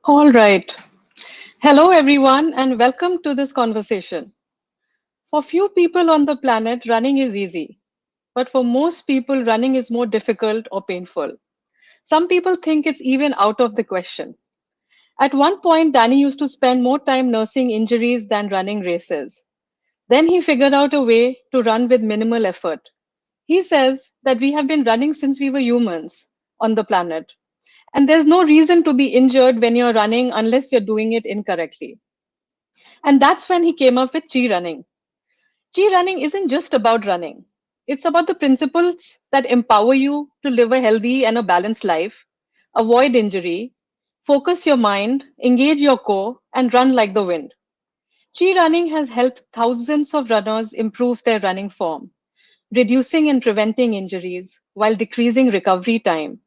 All right. Hello, everyone, and welcome to this conversation. For few people on the planet, running is easy. But for most people, running is more difficult or painful. Some people think it's even out of the question. At one point, Danny used to spend more time nursing injuries than running races. Then he figured out a way to run with minimal effort. He says that we have been running since we were humans on the planet. And there's no reason to be injured when you're running unless you're doing it incorrectly. And that's when he came up with ChiRunning. ChiRunning isn't just about running. It's about the principles that empower you to live a healthy and a balanced life, avoid injury, focus your mind, engage your core, and run like the wind. ChiRunning has helped thousands of runners improve their running form, reducing and preventing injuries while decreasing recovery time.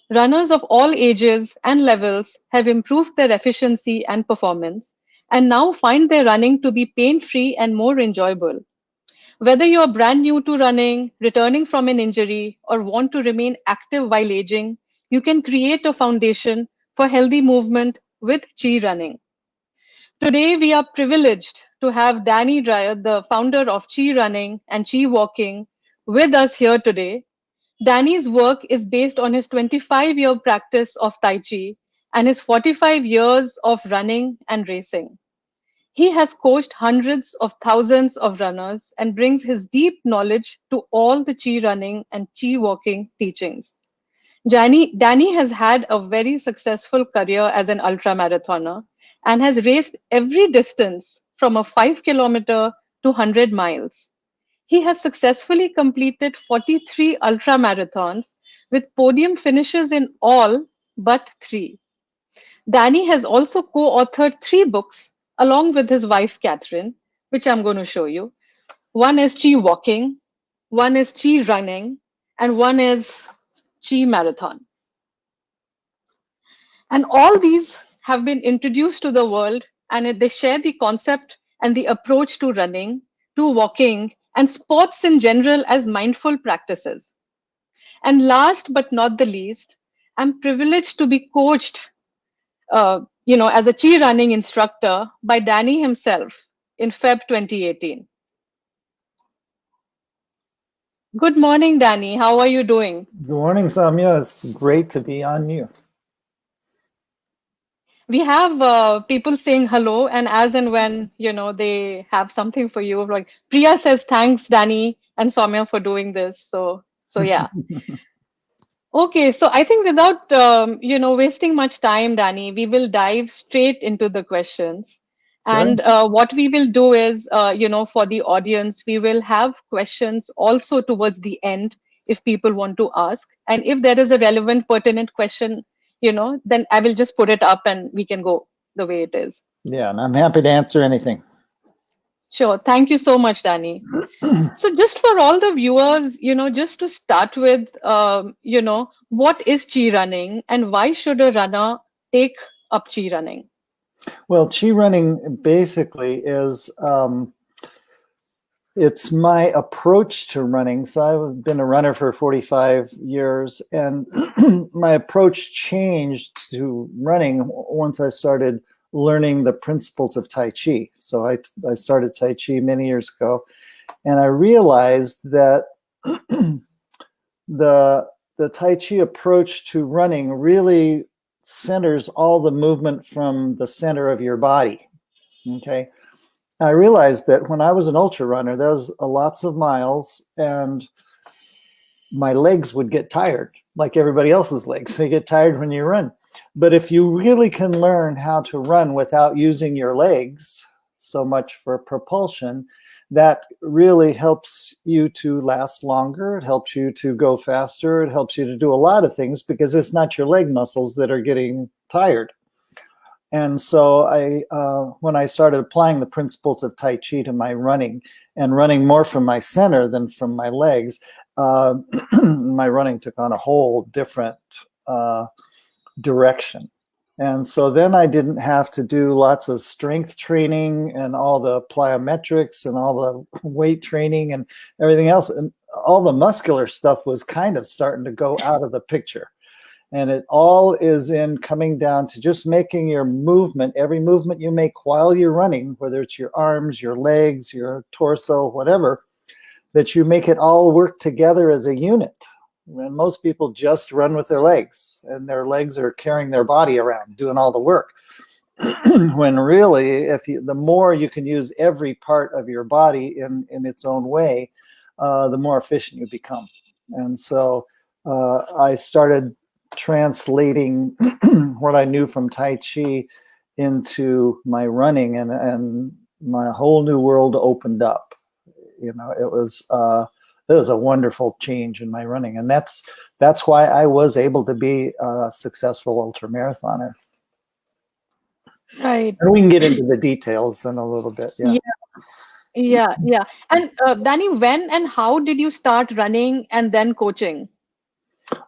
Runners of all ages and levels have improved their efficiency and performance and now find their running to be pain-free and more enjoyable. Whether you're brand new to running, returning from an injury, or want to remain active while aging, you can create a foundation for healthy movement with Chi Running. Today, we are privileged to have Danny Dreyer, the founder of Chi Running and ChiWalking, with us here today. Danny's work is based on his 25-year practice of Tai Chi and his 45 years of running and racing. He has coached hundreds of thousands of runners and brings his deep knowledge to all the Chi running and Chi walking teachings. Danny has had a very successful career as an ultra marathoner and has raced every distance from a 5 kilometer to 100 miles. He has successfully completed 43 ultra marathons with podium finishes in all but three. Danny has also co-authored three books along with his wife Catherine, which I'm going to show you. One is Chi Walking, one is Chi Running, and one is Chi Marathon. And all these have been introduced to the world, and they share the concept and the approach to running, to walking, and sports in general as mindful practices. And last but not the least, I'm privileged to be coached as a Chi running instructor by Danny himself in Feb 2018. Good morning, Danny. How are you doing? Good morning, Samya. It's great to be on you. We have people saying hello, and as and when they have something for you, like Priya says, thanks, Danny and Soumya for doing this. So yeah. Okay, so I think without wasting much time, Danny, we will dive straight into the questions. Sure. And what we will do is, for the audience, we will have questions also towards the end if people want to ask. And if there is a relevant, pertinent question, then I will just put it up and we can go the way it is. Yeah, and I'm happy to answer anything. Sure. Thank you so much, Danny. So just for all the viewers, just to start with, what is Chi running and why should a runner take up Chi running? Well, Chi running basically is it's my approach to running. So I've been a runner for 45 years, and my approach changed to running once I started learning the principles of Tai Chi. So I started Tai Chi many years ago, and I realized that the Tai Chi approach to running really centers all the movement from the center of your body. Okay. I realized that when I was an ultra runner, there was lots of miles, and my legs would get tired, like everybody else's legs. They get tired when you run. But if you really can learn how to run without using your legs so much for propulsion, that really helps you to last longer. It helps you to go faster. It helps you to do a lot of things because it's not your leg muscles that are getting tired. And so when I started applying the principles of Tai Chi to my running and running more from my center than from my legs, my running took on a whole different direction. And so then I didn't have to do lots of strength training and all the plyometrics and all the weight training and everything else. And all the muscular stuff was kind of starting to go out of the picture. And it all is in coming down to just making your movement, every movement you make while you're running, whether it's your arms, your legs, your torso, whatever, that you make it all work together as a unit. And most people just run with their legs, and their legs are carrying their body around, doing all the work. When really, the more you can use every part of your body in its own way, the more efficient you become. And so I started translating what I knew from Tai Chi into my running, and my whole new world opened up. It was a wonderful change in my running, and that's why I was able to be a successful ultramarathoner. Right. And we can get into the details in a little bit. Yeah. Yeah. And Danny, when and how did you start running and then coaching?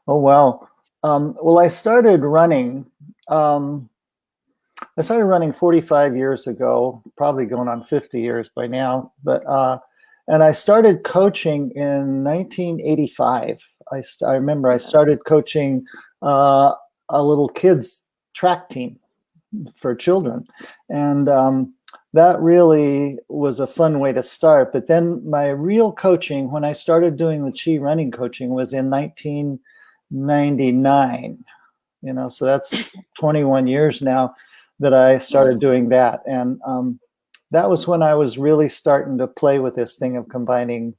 Oh, wow. Well, I started running. I started running 45 years ago, probably going on 50 years by now. And I started coaching in 1985. I remember I started coaching a little kids track team for children, and that really was a fun way to start. But then my real coaching, when I started doing the ChiRunning coaching, was in 1999. So that's 21 years now that I started doing that. And that was when I was really starting to play with this thing of combining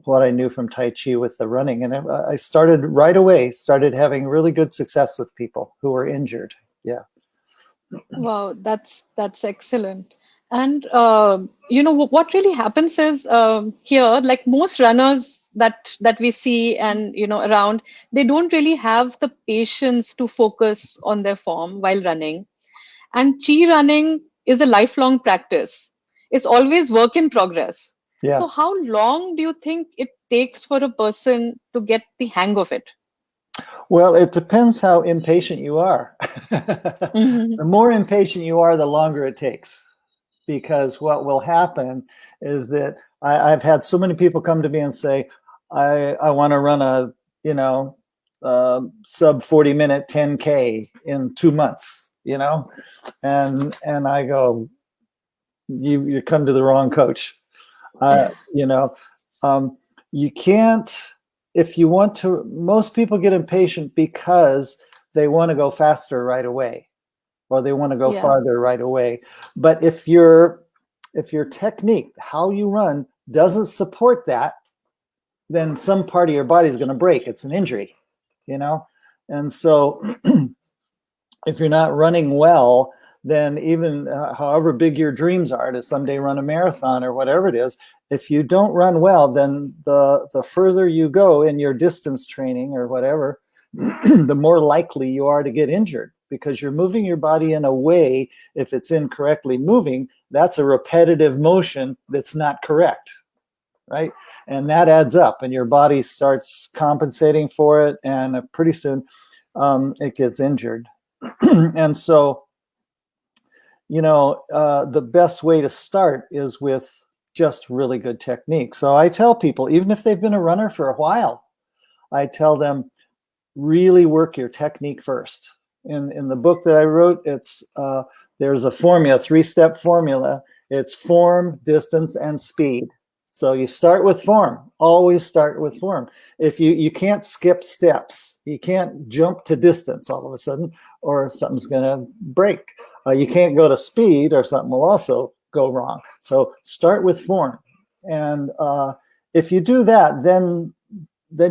what I knew from Tai Chi with the running. And I started right away, started having really good success with people who were injured. Yeah. Wow, that's excellent. And what really happens is here, like most runners that we see and around, they don't really have the patience to focus on their form while running. And chi running is a lifelong practice. It's always work in progress. Yeah. So how long do you think it takes for a person to get the hang of it? Well, it depends how impatient you are. Mm-hmm. The more impatient you are, the longer it takes. Because what will happen is that I've had so many people come to me and say, I want to run a sub 40-minute 10K in 2 months, and I go, you come to the wrong coach. You can't. If you want to, most people get impatient because they want to go faster right away, or they want to go farther right away. But if your technique, how you run, doesn't support that, then some part of your body is going to break. It's an injury, And so if you're not running well, then even however big your dreams are to someday run a marathon or whatever it is, if you don't run well, then the further you go in your distance training or whatever, the more likely you are to get injured, because you're moving your body in a way, if it's incorrectly moving, that's a repetitive motion that's not correct, right? And that adds up, and your body starts compensating for it, and pretty soon it gets injured. And so, the best way to start is with just really good technique. So I tell people, even if they've been a runner for a while, I tell them, really work your technique first. In the book that I wrote, there's a formula, 3-step formula. It's form, distance, and speed. So you start with form. Always start with form. If you can't skip steps, you can't jump to distance all of a sudden, or something's going to break. You can't go to speed, or something will also go wrong. So start with form, and if you do that, then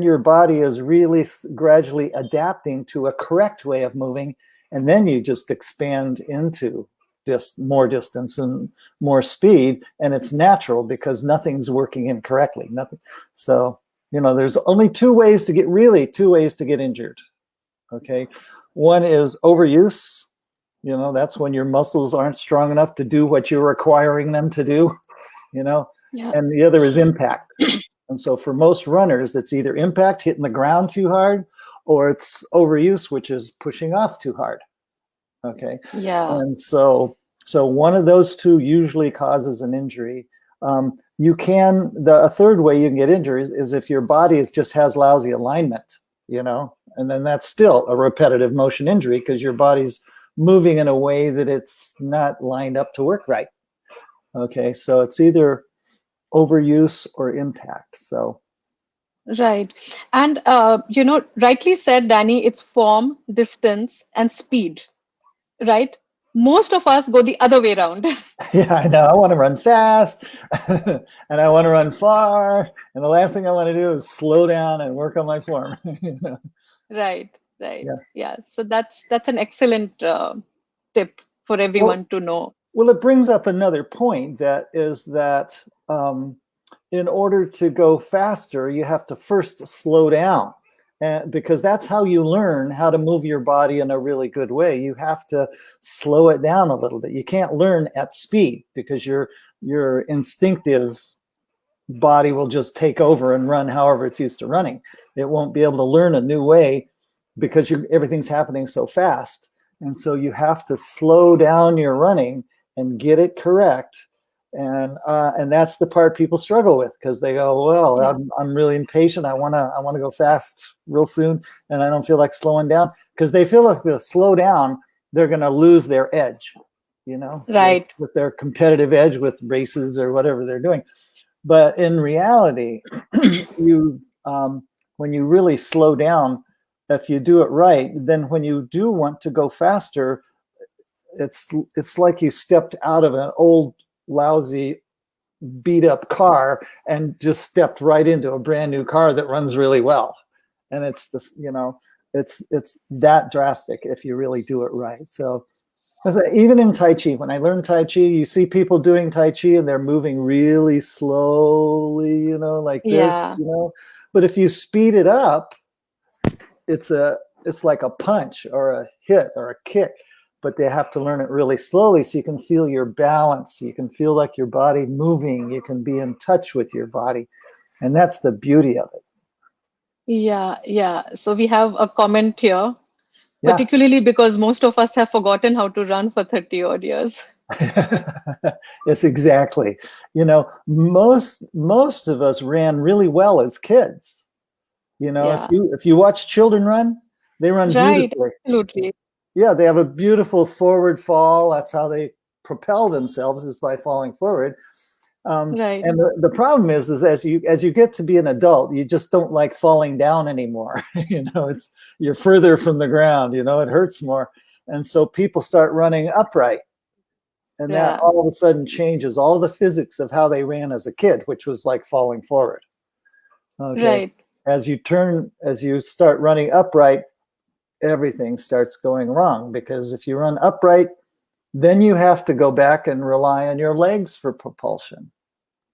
your body is really gradually adapting to a correct way of moving, and then you just expand into more distance and more speed, and it's natural because nothing's working incorrectly. Nothing. So there's only two ways to get injured. Okay, one is overuse. That's when your muscles aren't strong enough to do what you're requiring them to do. And the other is impact. And so for most runners, it's either impact, hitting the ground too hard, or it's overuse, which is pushing off too hard. Okay. Yeah. And so one of those two usually causes an injury. A third way you can get injuries is if your body just has lousy alignment, And then that's still a repetitive motion injury because your body's moving in a way that it's not lined up to work right. Okay, so it's either overuse or impact. So Right. And, rightly said, Danny, it's form, distance, and speed, right? Most of us go the other way around. yeah, I know. I want to run fast and I want to run far. And the last thing I want to do is slow down and work on my form. Right, right. Yeah. Yeah. So that's an excellent tip for Well, everyone to know. well, it brings up another point that is that in order to go faster, you have to first slow down. And because that's how you learn how to move your body in a really good way. You have to slow it down a little bit. You can't learn at speed because your instinctive body will just take over and run however it's used to running. It won't be able to learn a new way because everything's happening so fast. And so you have to slow down your running and get it correct. And that's the part people struggle with because they go, well, Yeah. I'm really impatient. I wanna go fast real soon, and I don't feel like slowing down because they feel if they slow down, they're gonna lose their edge, Right. with their competitive edge with races or whatever they're doing. But in reality, you when you really slow down, if you do it right, then when you do want to go faster, it's like you stepped out of an old lousy beat up car and just stepped right into a brand new car that runs really well. And it's this, it's that drastic if you really do it right. So even in Tai Chi, when I learned Tai Chi, you see people doing Tai Chi and they're moving really slowly, like this, Yeah. But if you speed it up, it's like a punch or a hit or a kick, but they have to learn it really slowly so you can feel your balance. You can feel like your body moving. You can be in touch with your body. And that's the beauty of it. Yeah. Yeah. So we have a comment here, Yeah. particularly because most of us have forgotten how to run for 30 odd years. Yes, exactly. Most of us ran really well as kids. Yeah. If you watch children run, they run Right. beautifully. Absolutely. Yeah, they have a beautiful forward fall. That's how they propel themselves, is by falling forward. Right. And the problem is as you get to be an adult, you just don't like falling down anymore. You're further from the ground. It hurts more, and so people start running upright, and that Yeah. all of a sudden changes all the physics of how they ran as a kid, which was like falling forward. Okay, Right. as you start running upright, everything starts going wrong, because if you run upright, then you have to go back and rely on your legs for propulsion.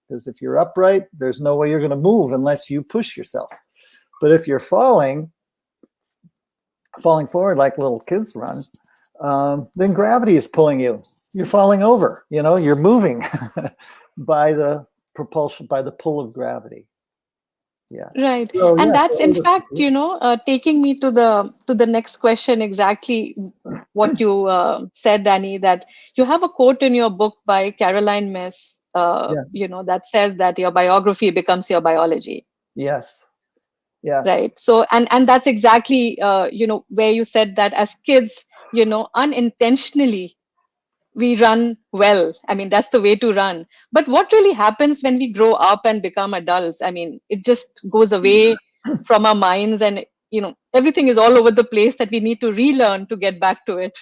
Because if you're upright, there's no way you're going to move unless you push yourself. But if you're falling forward like little kids run, then gravity is pulling you. You're falling over. You're moving by the propulsion, by the pull of gravity. Yeah. Right. So And yeah. that's in fact, taking me to the next question, exactly what you said, Danny, that you have a quote in your book by Caroline Myss, Yeah. that says that your biography becomes your biology. Yes. Yeah. Right. So, and that's exactly, where you said that as kids, unintentionally, we run well. I mean, that's the way to run. But what really happens when we grow up and become adults? I mean, it just goes away from our minds, and everything is all over the place that we need to relearn to get back to it.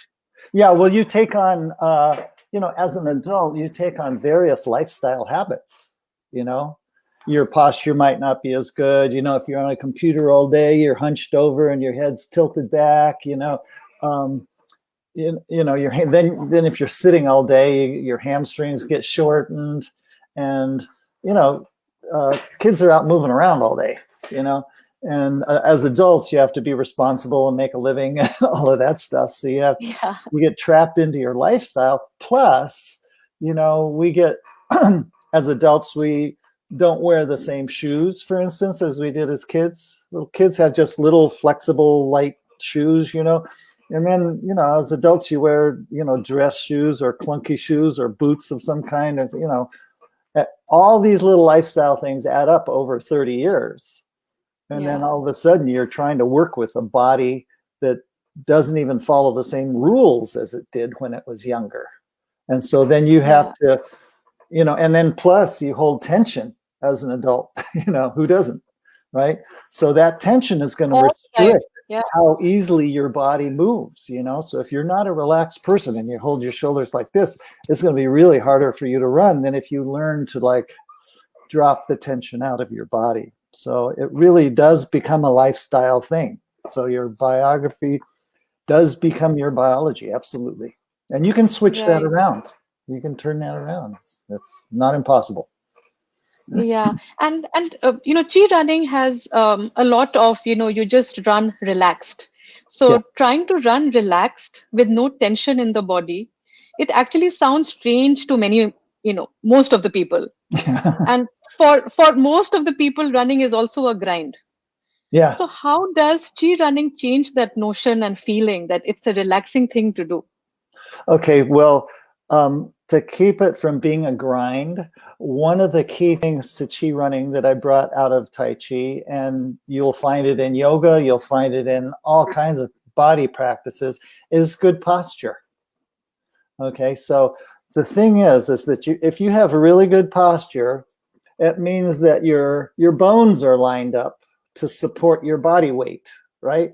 Yeah. Well, you take on, as an adult, you take on various lifestyle habits. Your posture might not be as good. If you're on a computer all day, you're hunched over and your head's tilted back. Then if you're sitting all day, your hamstrings get shortened, and kids are out moving around all day. And as adults, you have to be responsible and make a living and all of that stuff. So you Yeah. get trapped into your lifestyle. Plus, we get as adults, we don't wear the same shoes, for instance, as we did as kids. Little kids had just little flexible, light shoes, and then, as adults, you wear, dress shoes or clunky shoes or boots of some kind. Of, all these little lifestyle things add up over 30 years. And then Yeah. all of a sudden you're trying to work with a body that doesn't even follow the same rules as it did when it was younger. And so then you have Yeah. to, and then plus you hold tension as an adult, who doesn't, right? So that tension is going to All the time. restrict Yeah. how easily your body moves, So if you're not a relaxed person and you hold your shoulders like this, it's going to be really harder for you to run than if you learn to like drop the tension out of your body. So it really does become a lifestyle thing. So your biography does become your biology, absolutely. And you can switch that Right. around. You can turn that around. It's not impossible. Yeah. And chi running has a lot of, you just run relaxed. Yeah. So trying to run relaxed with no tension in the body, it actually sounds strange to many, most of the people. And for most of the people, running is also a grind. Yeah. So how does chi running change that notion and feeling that it's a relaxing thing to do? Okay. Well, to keep it from being a grind, one of the key things to chi running that I brought out of Tai Chi, and you'll find it in yoga, you'll find it in all kinds of body practices, is good posture. Okay. So the thing is that if you have really good posture, it means that your bones are lined up to support your body weight, right?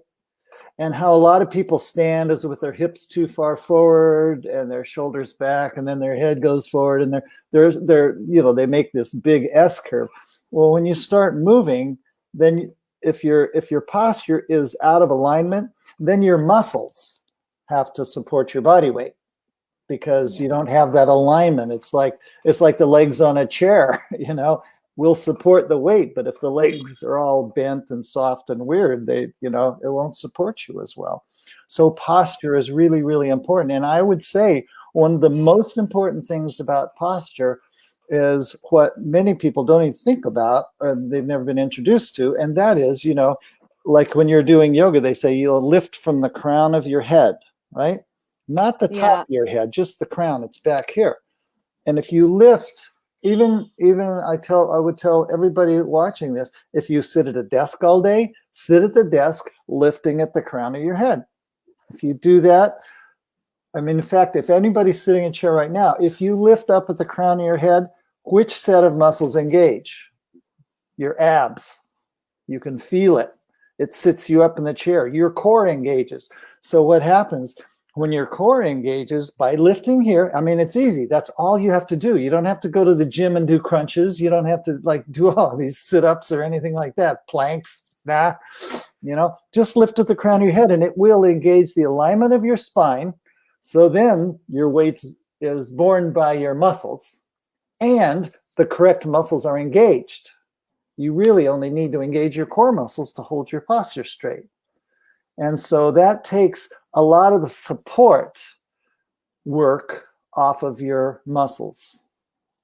And how a lot of people stand is with their hips too far forward and their shoulders back, and then their head goes forward, and they make this big S curve. Well, when you start moving, then if your posture is out of alignment, then your muscles have to support your body weight because Yeah. you don't have that alignment. It's like the legs on a chair, will support the weight, but if the legs are all bent and soft and weird, it won't support you as well. So posture is really, really important. And I would say one of the most important things about posture is what many people don't even think about, or they've never been introduced to, and that is, like when you're doing yoga, they say you'll lift from the crown of your head, right? Not the top Yeah. of your head, just the crown. It's back here. And if you lift, even I would tell everybody watching this, if you sit at a desk all day, sit at the desk lifting at the crown of your head. If you do that, I mean, in fact, if anybody's sitting in a chair right now, if you lift up at the crown of your head, which set of muscles engage? Your abs. You can feel it. It sits you up in the chair. Your core engages. So what happens when your core engages by lifting here? I mean, it's easy. That's all you have to do. You don't have to go to the gym and do crunches. You don't have to do all these sit-ups or anything like that. Planks, just lift at the crown of your head and it will engage the alignment of your spine. So then your weight is borne by your muscles and the correct muscles are engaged. You really only need to engage your core muscles to hold your posture straight. And so that takes a lot of the support work off of your muscles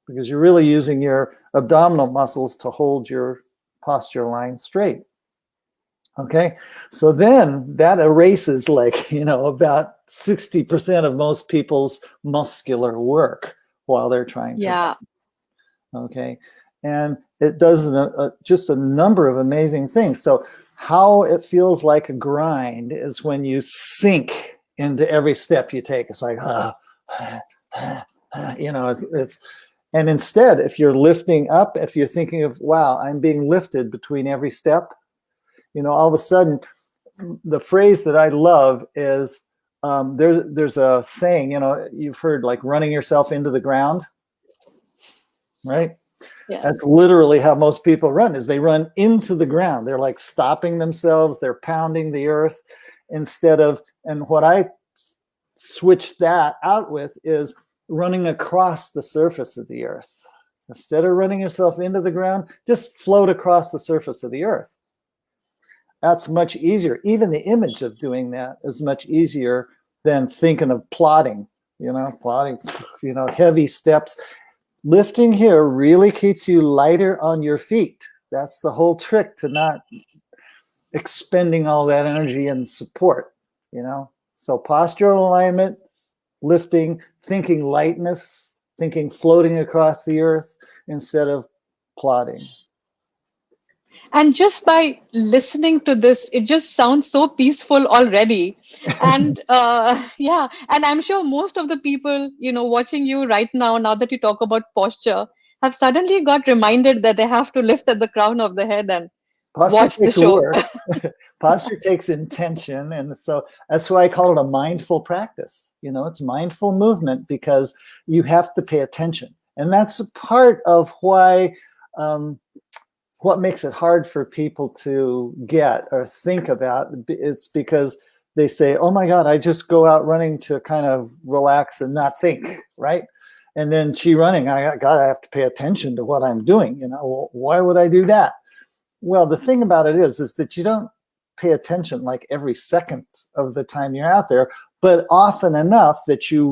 because you're really using your abdominal muscles to hold your posture line straight. Okay, so then that erases about 60% of most people's muscular work while they're trying to Yeah. run. Okay, and it does just a number of amazing things. So how it feels like a grind is when you sink into every step you take. It's like, it's and instead, if you're lifting up, if you're thinking of, wow, I'm being lifted between every step, all of a sudden, the phrase that I love is there's a saying, you've heard like running yourself into the ground, right? Yeah. That's literally how most people run, is they run into the ground. They're like stopping themselves. They're pounding the earth instead of, and what I switched that out with is running across the surface of the earth. Instead of running yourself into the ground, just float across the surface of the earth. That's much easier. Even the image of doing that is much easier than thinking of plodding, plodding, heavy steps. Lifting here really keeps you lighter on your feet. That's the whole trick to not expending all that energy and support, So postural alignment, lifting, thinking lightness, thinking floating across the earth instead of plodding. And just by listening to this, it just sounds so peaceful already. And yeah, and I'm sure most of the people, watching you right now that you talk about posture, have suddenly got reminded that they have to lift at the crown of the head and Posture watch the takes show. work. Posture takes intention. And so that's why I call it a mindful practice. It's mindful movement because you have to pay attention. And that's a part of why, what makes it hard for people to get or think about. It's because they say, oh my God, I just go out running to kind of relax and not think, right? And then ChiRunning, I have to pay attention to what I'm doing. Well, why would I do that? Well, the thing about it is that you don't pay attention like every second of the time you're out there, but often enough that you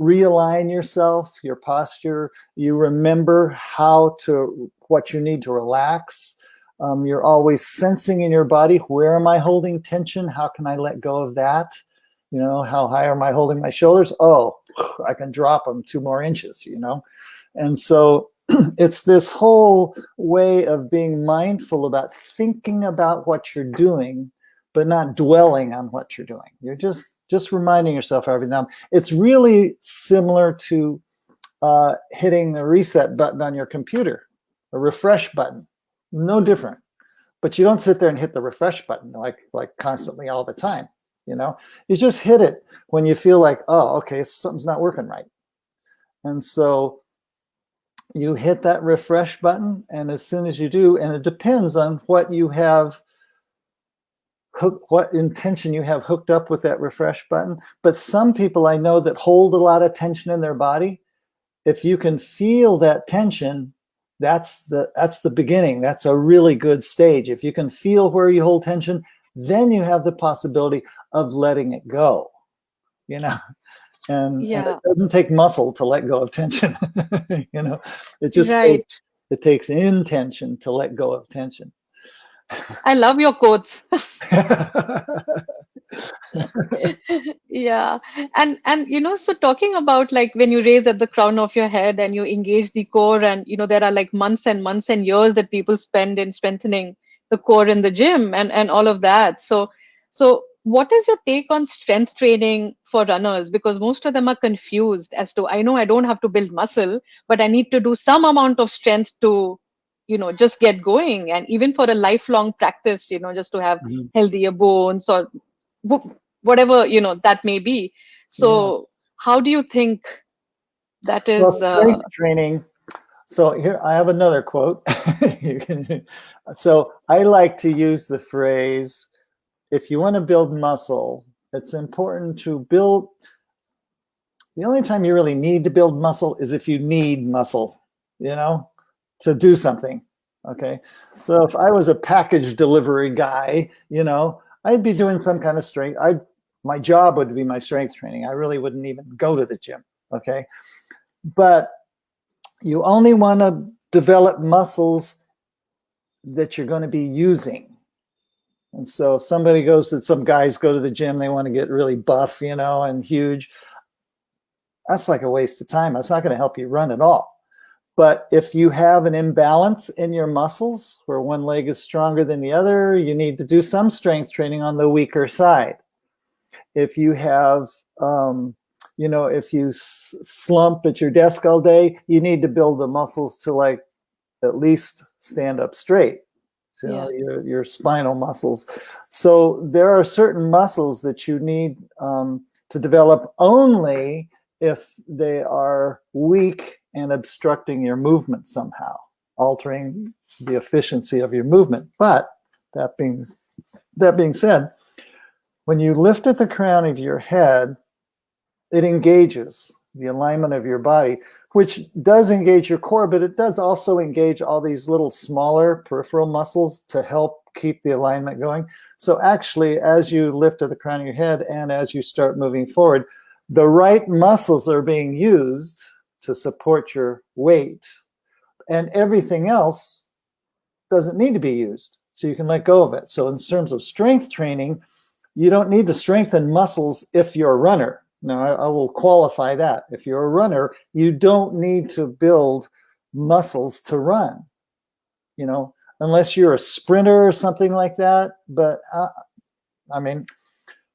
realign yourself, your posture. You remember what you need to relax. You're always sensing in your body, where am I holding tension? How can I let go of that? How high am I holding my shoulders? Oh, I can drop them 2 more inches, And so it's this whole way of being mindful about thinking about what you're doing, but not dwelling on what you're doing. You're just reminding yourself every now and then. It's really similar to hitting the reset button on your computer, a refresh button. No different. But you don't sit there and hit the refresh button like constantly all the time. You just hit it when you feel like, oh, okay, something's not working right. And so you hit that refresh button, and as soon as you do, and it depends on what you have what intention you have hooked up with that refresh button. But some people I know that hold a lot of tension in their body, if you can feel that tension, that's the beginning. That's a really good stage. If you can feel where you hold tension, then you have the possibility of letting it go. And it doesn't take muscle to let go of tension. It just Right. it takes intention to let go of tension. I love your quotes. Yeah. And so talking about like when you raise at the crown of your head and you engage the core, and there are like months and months and years that people spend in strengthening the core in the gym and all of that. So what is your take on strength training for runners? Because most of them are confused as to, I know I don't have to build muscle, but I need to do some amount of strength to just get going, and even for a lifelong practice, just to have Mhm. healthier bones or whatever that may be. Yeah. So how do you think that Well, is strength training. So here I have another quote. So I like to use the phrase, if you want to build muscle, it's important to build. The only time you really need to build muscle is if you need muscle, to do something. Okay. So if I was a package delivery guy, I'd be doing some kind of strength. My job would be my strength training. I really wouldn't even go to the gym. Okay. But you only want to develop muscles that you're going to be using. And so if some guys go to the gym, they want to get really buff, and huge. That's like a waste of time. That's not going to help you run at all. But if you have an imbalance in your muscles where one leg is stronger than the other, you need to do some strength training on the weaker side. If you have, if you slump at your desk all day, you need to build the muscles to like at least stand up straight. So your spinal muscles. So there are certain muscles that you need to develop only if they are weak and obstructing your movement somehow, altering the efficiency of your movement. But that being said, when you lift at the crown of your head, it engages the alignment of your body, which does engage your core, but it does also engage all these little smaller peripheral muscles to help keep the alignment going. So actually, as you lift at the crown of your head and as you start moving forward, the right muscles are being used to support your weight, and everything else doesn't need to be used. So you can let go of it. So in terms of strength training, you don't need to strengthen muscles if you're a runner. Now, I will qualify that. If you're a runner, you don't need to build muscles to run. you know, unless you're a sprinter or something like that. But I mean,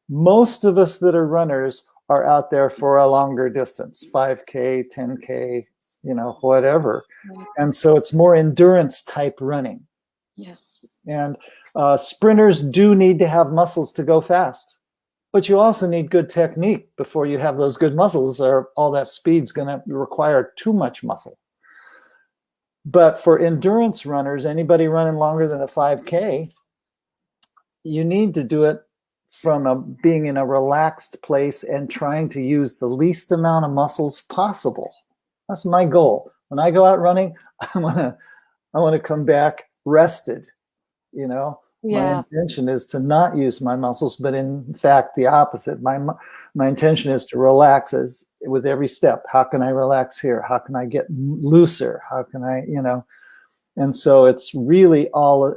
most of us that are runners are out there for a longer distance, 5K, 10K, you know, whatever. Right. And so it's more endurance type running. Yes. And sprinters do need to have muscles to go fast, but you also need good technique before you have those good muscles, or all that speed's going to require too much muscle. But for endurance runners, anybody running longer than a 5K, you need to do it from being in a relaxed place and trying to use the least amount of muscles possible. That's my goal. When I go out running, I want to come back rested. You know, Yeah. my intention is to not use my muscles, but in fact, the opposite. My intention is to relax with every step. How can I relax here? How can I get looser? How can I, you know? And so it's really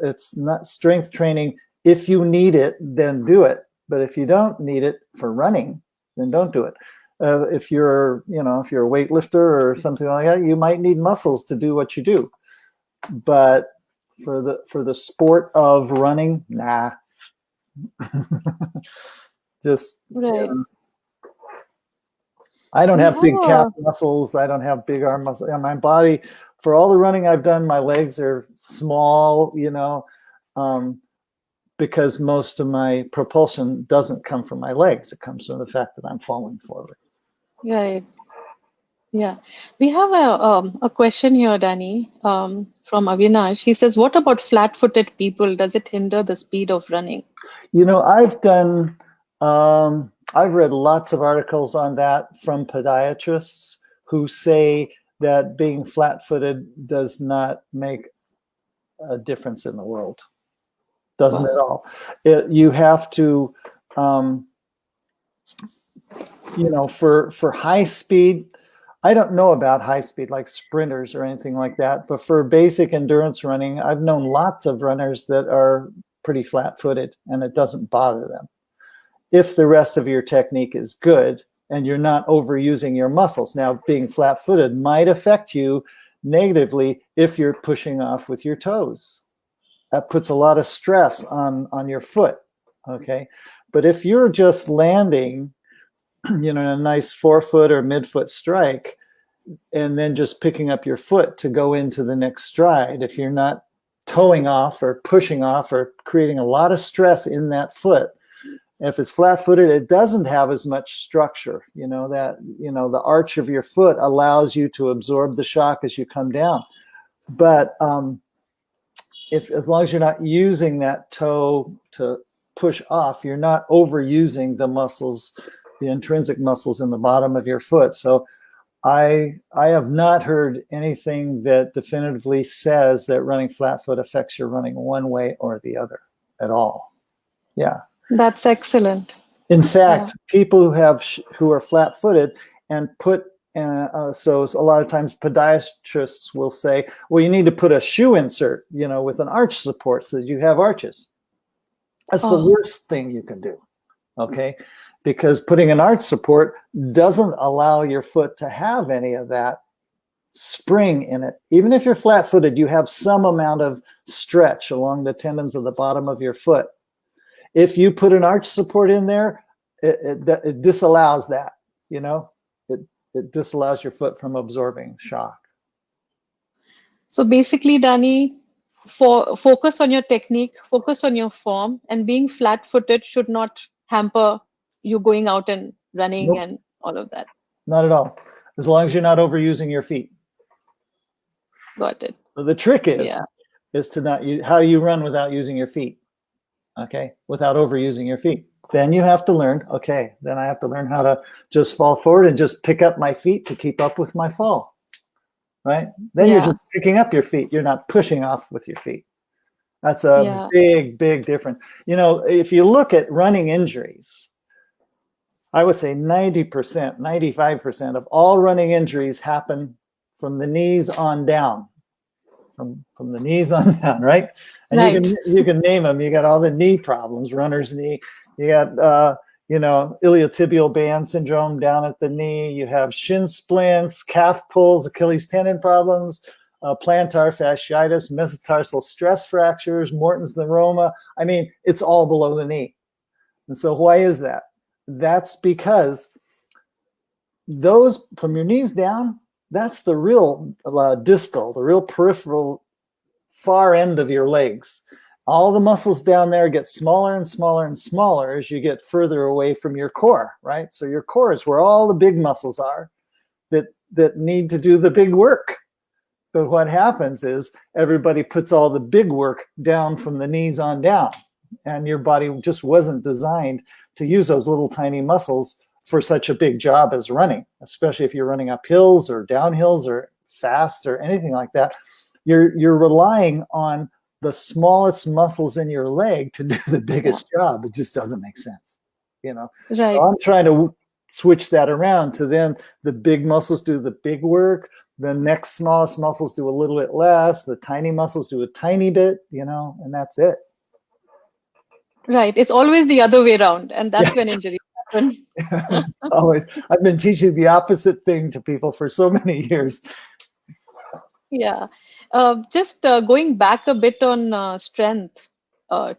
it's not strength training. If you need it, then do it. But if you don't need it for running, then don't do it. If you're a weightlifter or something like that, you might need muscles to do what you do. But for the sport of running, nah. Just Right. I don't We have big calf have muscles. I don't have big arm muscles. And my body, for all the running I've done, my legs are small, you know, because most of my propulsion doesn't come from my legs. It comes from the fact that I'm falling forward. right. Yeah. We have a question here, Danny, from Avinash. He says, what about flat-footed people? Does it hinder the speed of running? You know, I've read lots of articles on that from podiatrists who say that being flat-footed does not make a difference in the world. Doesn't at all. You have to, you know, for high speed, I don't know about high speed like sprinters or anything like that, but for basic endurance running, I've known lots of runners that are pretty flat-footed and it doesn't bother them. If the rest of your technique is good and you're not overusing your muscles. Now, being flat-footed might affect you negatively if you're pushing off with your toes. That puts a lot of stress on your foot, okay? But if you're just landing, you know, a nice forefoot or midfoot strike, and then just picking up your foot to go into the next stride, if you're not toeing off or pushing off or creating a lot of stress in that foot, if it's flat-footed, it doesn't have as much structure. You know, that, you know, the arch of your foot allows you to absorb the shock as you come down. But as long as you're not using that toe to push off, you're not overusing the muscles, the intrinsic muscles in the bottom of your foot. So I have not heard anything that definitively says that running flat-foot affects your running one way or the other at all. Yeah. That's excellent. In fact, people who are flat-footed and put so a lot of times podiatrists will say, well, you need to put a shoe insert, you know, with an arch support so that you have arches. That's the worst thing you can do, okay? Because putting an arch support doesn't allow your foot to have any of that spring in it. Even if you're flat-footed, you have some amount of stretch along the tendons of the bottom of your foot. If you put an arch support in there, it disallows that, you know? It disallows your foot from absorbing shock. So basically, Danny, focus on your technique, focus on your form, and being flat-footed should not hamper you going out and running and all of that. Not at all. As long as you're not overusing your feet. Got it. So the trick is to not use, how do you run without using your feet? Okay, without overusing your feet. Then you have to learn, okay, then I have to learn how to just fall forward and just pick up my feet to keep up with my fall, right? Then you're just picking up your feet. You're not pushing off with your feet. That's a big, big difference. You know, if you look at running injuries, I would say 90%, 95% of all running injuries happen from the knees on down. From the knees on down, right? And you can name them. You got all the knee problems, runner's knee. You got you know, iliotibial band syndrome down at the knee. You have shin splints, calf pulls, Achilles tendon problems, plantar fasciitis, metatarsal stress fractures, Morton's neuroma. I mean, it's all below the knee. And so why is that? That's because those from your knees down, that's the real distal, the real peripheral far end of your legs. All the muscles down there get smaller and smaller and smaller as you get further away from your core, right? So your core is where all the big muscles are that need to do the big work. But what happens is everybody puts all the big work down from the knees on down, and your body just wasn't designed to use those little tiny muscles for such a big job as running, especially if you're running up hills or down hills or fast or anything like that. You're relying on the smallest muscles in your leg to do the biggest job. It just doesn't make sense, you know. Right. So I'm trying to switch that around to then the big muscles do the big work, the next smallest muscles do a little bit less, the tiny muscles do a tiny bit, you know, and that's it. Right. It's always the other way around, and that's when Yes. injuries happen. Always. I've been teaching the opposite thing to people for so many years. Yeah. Just going back a bit on strength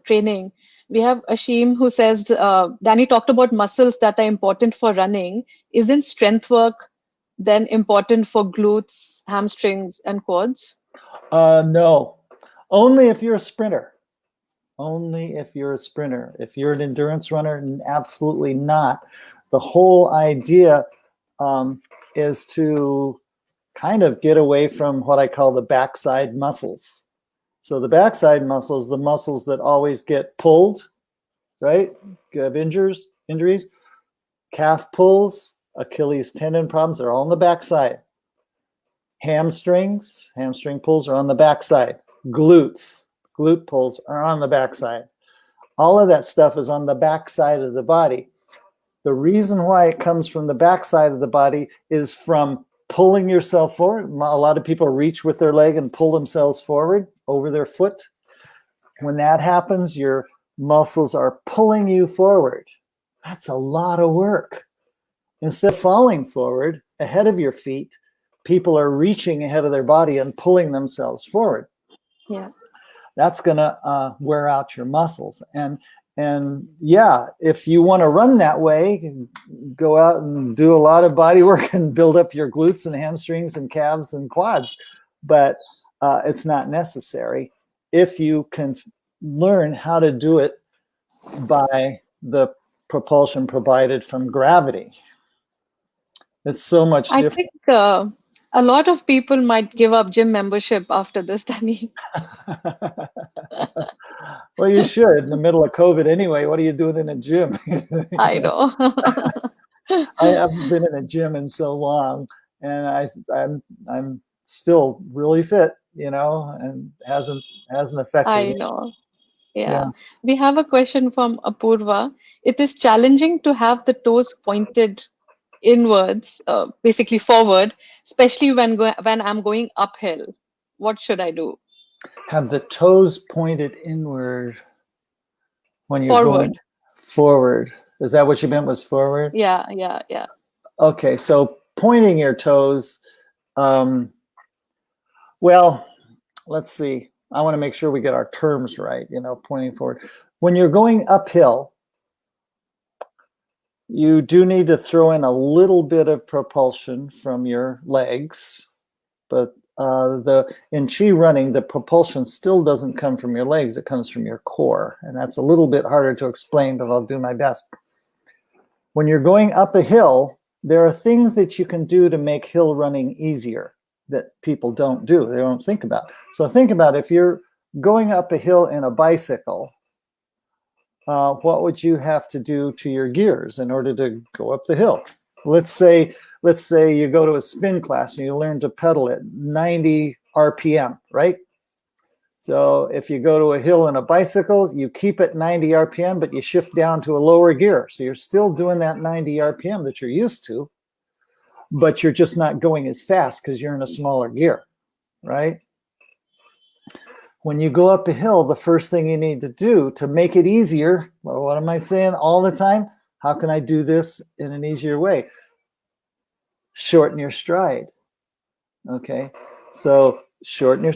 training, we have Ashim who says, Danny talked about muscles that are important for running. Isn't strength work then important for glutes, hamstrings, and quads? No, only if you're a sprinter. Only if you're a sprinter. If you're an endurance runner, absolutely not. The whole idea is to kind of get away from what I call the backside muscles. So the backside muscles, the muscles that always get pulled, right? You have injuries, calf pulls, Achilles tendon problems are all on the backside. Hamstring pulls are on the backside. Glute pulls are on the backside. All of that stuff is on the backside of the body. The reason why it comes from the backside of the body is from pulling yourself forward. A lot of people reach with their leg and pull themselves forward over their foot. When that happens, your muscles are pulling you forward. That's a lot of work. Instead of falling forward ahead of your feet, people are reaching ahead of their body and pulling themselves forward. Yeah. That's going to wear out your muscles. And yeah, if you want to run that way, go out and do a lot of body work and build up your glutes and hamstrings and calves and quads. But it's not necessary if you can learn how to do it by the propulsion provided from gravity. It's so much different. I think a lot of people might give up gym membership after this, Danny. Well, you should. In the middle of COVID anyway, what are you doing in a gym? I know. I haven't been in a gym in so long, and I'm still really fit, you know, and hasn't affected I me. know. Yeah. We have a question from Apurva. It is challenging to have the toes pointed inwards, basically forward, especially when I'm going uphill. What should I do? Have the toes pointed inward when you're Forward. going forward. Is that what you meant was forward? Yeah. Okay, so pointing your toes. Well, let's see. I want to make sure we get our terms right, you know, pointing forward. When you're going uphill, you do need to throw in a little bit of propulsion from your legs, but in ChiRunning, the propulsion still doesn't come from your legs, it comes from your core. And that's a little bit harder to explain, but I'll do my best. When you're going up a hill, there are things that you can do to make hill running easier that people don't do, they don't think about. So think about if you're going up a hill in a bicycle, what would you have to do to your gears in order to go up the hill? Let's say you go to a spin class and you learn to pedal at 90 RPM, right? So if you go to a hill in a bicycle, you keep it 90 RPM, but you shift down to a lower gear. So you're still doing that 90 RPM that you're used to, but you're just not going as fast because you're in a smaller gear, right? When you go up a hill, the first thing you need to do to make it easier, well, what am I saying all the time? How can I do this in an easier way? Shorten your stride. Okay, so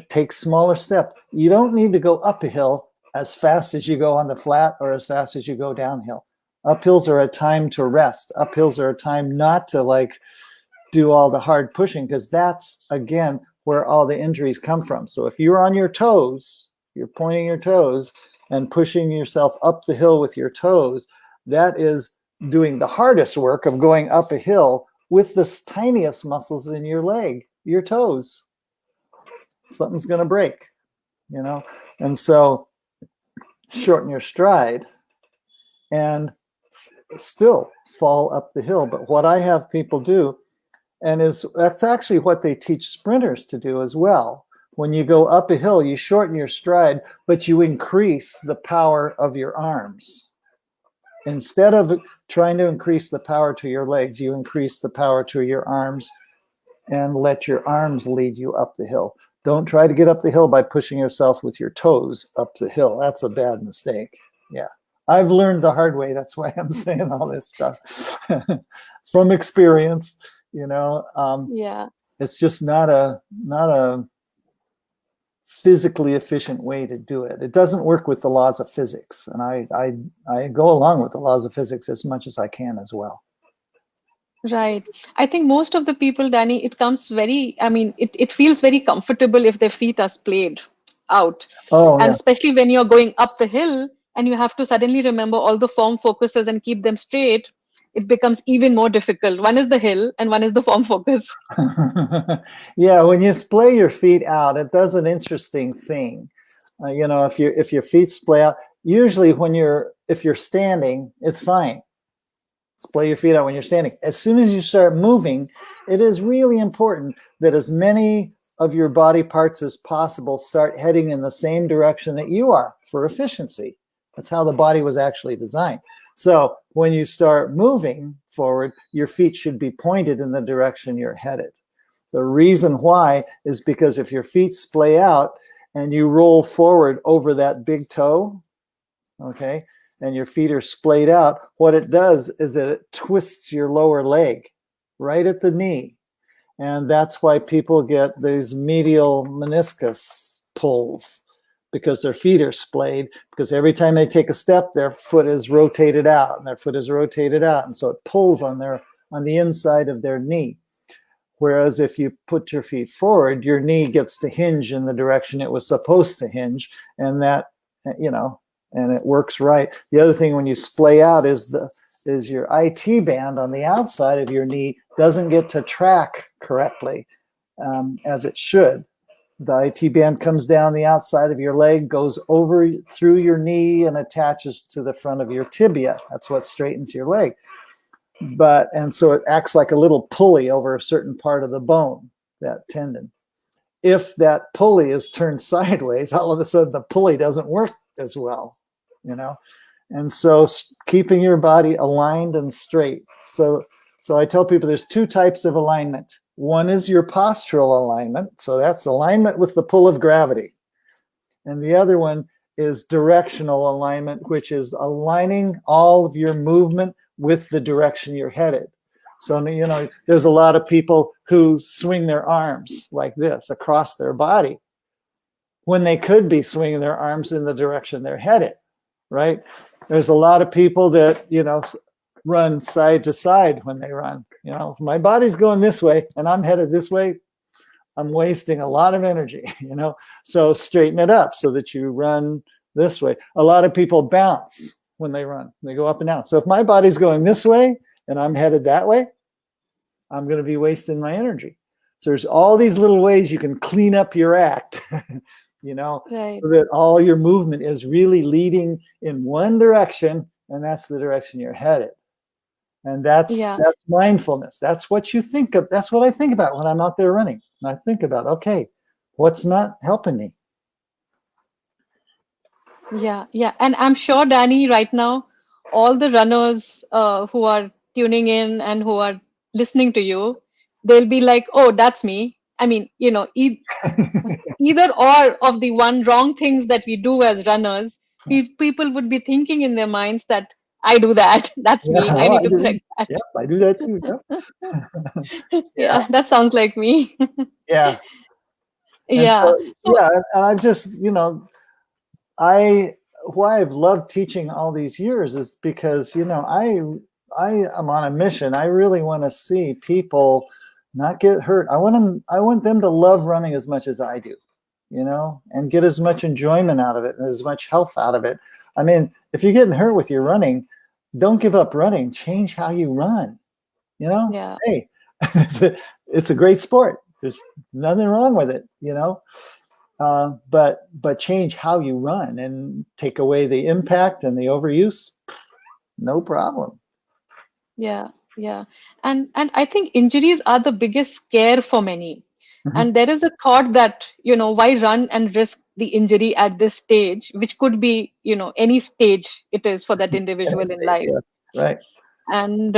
take smaller steps. You don't need to go up a hill as fast as you go on the flat or as fast as you go downhill. Uphills are a time to rest. Uphills are a time not to like do all the hard pushing, because that's, again, where all the injuries come from. So if you're on your toes, you're pointing your toes and pushing yourself up the hill with your toes, that is doing the hardest work of going up a hill with the tiniest muscles in your leg, your toes. Something's going to break, you know? And so shorten your stride and still fall up the hill. But what I have people do, and that's actually what they teach sprinters to do as well. When you go up a hill, you shorten your stride, but you increase the power of your arms. Instead of trying to increase the power to your legs, you increase the power to your arms and let your arms lead you up the hill. Don't try to get up the hill by pushing yourself with your toes up the hill. That's a bad mistake. Yeah. I've learned the hard way. That's why I'm saying all this stuff from experience. You know, Yeah. it's just not a physically efficient way to do it. It doesn't work with the laws of physics, and I go along with the laws of physics as much as I can as well. Right. I think most of the people, Danny, it comes very, I mean, it feels very comfortable if their feet are splayed out. Oh And yeah. especially when you're going up the hill and you have to suddenly remember all the form focuses and keep them straight, it becomes even more difficult. One is the hill and one is the form focus. Yeah, when you splay your feet out, it does an interesting thing. You know, if your feet splay out, usually if you're standing, it's fine. Splay your feet out when you're standing. As soon as you start moving, it is really important that as many of your body parts as possible start heading in the same direction that you are for efficiency. That's how the body was actually designed. So when you start moving forward, your feet should be pointed in the direction you're headed. The reason why is because if your feet splay out and you roll forward over that big toe, okay, and your feet are splayed out, what it does is that it twists your lower leg right at the knee. And that's why people get these medial meniscus pulls, because their feet are splayed, because every time they take a step, their foot is rotated out and their foot is rotated out. And so it pulls on the inside of their knee. Whereas if you put your feet forward, your knee gets to hinge in the direction it was supposed to hinge. And that, you know, and it works right. The other thing when you splay out is your IT band on the outside of your knee doesn't get to track correctly as it should. The IT band comes down the outside of your leg, goes over through your knee and attaches to the front of your tibia. That's what straightens your leg. And so it acts like a little pulley over a certain part of the bone, that tendon. If that pulley is turned sideways, all of a sudden the pulley doesn't work as well, you know? And so keeping your body aligned and straight. So I tell people there's two types of alignment. One is your postural alignment. So that's alignment with the pull of gravity. And the other one is directional alignment, which is aligning all of your movement with the direction you're headed. So, you know, there's a lot of people who swing their arms like this across their body when they could be swinging their arms in the direction they're headed, right? There's a lot of people that, you know, run side to side when they run. You know, if my body's going this way and I'm headed this way, I'm wasting a lot of energy, you know? So straighten it up so that you run this way. A lot of people bounce when they run. They go up and down. So if my body's going this way and I'm headed that way, I'm going to be wasting my energy. So there's all these little ways you can clean up your act, you know, Right. so that all your movement is really leading in one direction, and that's the direction you're headed. And that's mindfulness. That's what you think of. That's what I think about when I'm out there running. And I think about, okay, what's not helping me? Yeah, yeah. And I'm sure, Danny, right now, all the runners who are tuning in and who are listening to you, they'll be like, oh, that's me. I mean, you know, either or of the one wrong things that we do as runners, people would be thinking in their minds that I do that. That's Yeah, me. I oh, need I to do. correct that. Yep, I do that too. Yep. Yeah, Yeah, that sounds like me. yeah. And Yeah. so, So yeah, and I've just, I why I've loved teaching all these years is because, I am on a mission. I really want to see people not get hurt. I want them to love running as much as I do, and get as much enjoyment out of it and as much health out of it. I mean, if you're getting hurt with your running, don't give up running. Change how you run. yeah. Hey, it's a great sport. There's nothing wrong with it, but change how you run and take away the impact and the overuse. No problem. Yeah, yeah. And I think injuries are the biggest scare for many. Mhm. And there is a thought that, why run and risk the injury at this stage, which could be, any stage it is for that individual in life. Yeah, right. And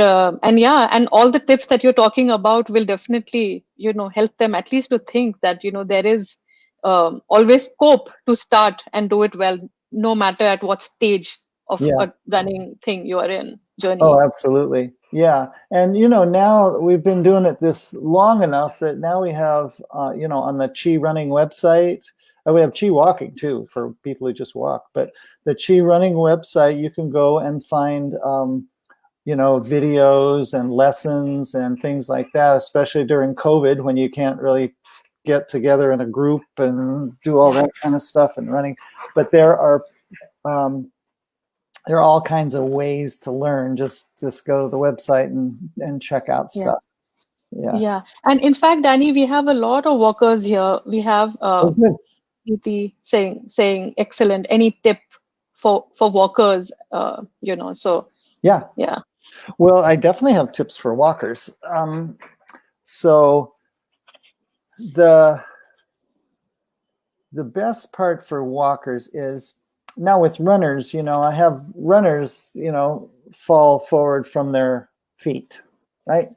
yeah, and all the tips that you're talking about will definitely, help them at least to think that, there is always scope to start and do it well, no matter at what stage of Yeah. a running thing you are in Oh, journey. absolutely. Yeah. And, now we've been doing it this long enough that now we have, on the ChiRunning website, we have ChiWalking too for people who just walk. But the ChiRunning website, you can go and find, videos and lessons and things like that, especially during COVID when you can't really get together in a group and do all Yeah. that kind of stuff and running. But um, there are all kinds of ways to learn. Just go to the website and check out Yeah. stuff. Yeah. Yeah. And in fact, Danny, we have a lot of walkers here. We have Oh, good. Preeti saying excellent. Any tip for walkers? So Yeah. yeah. Well, I definitely have tips for walkers. So the the best part for walkers is now with runners, I have runners, fall forward from their feet, right?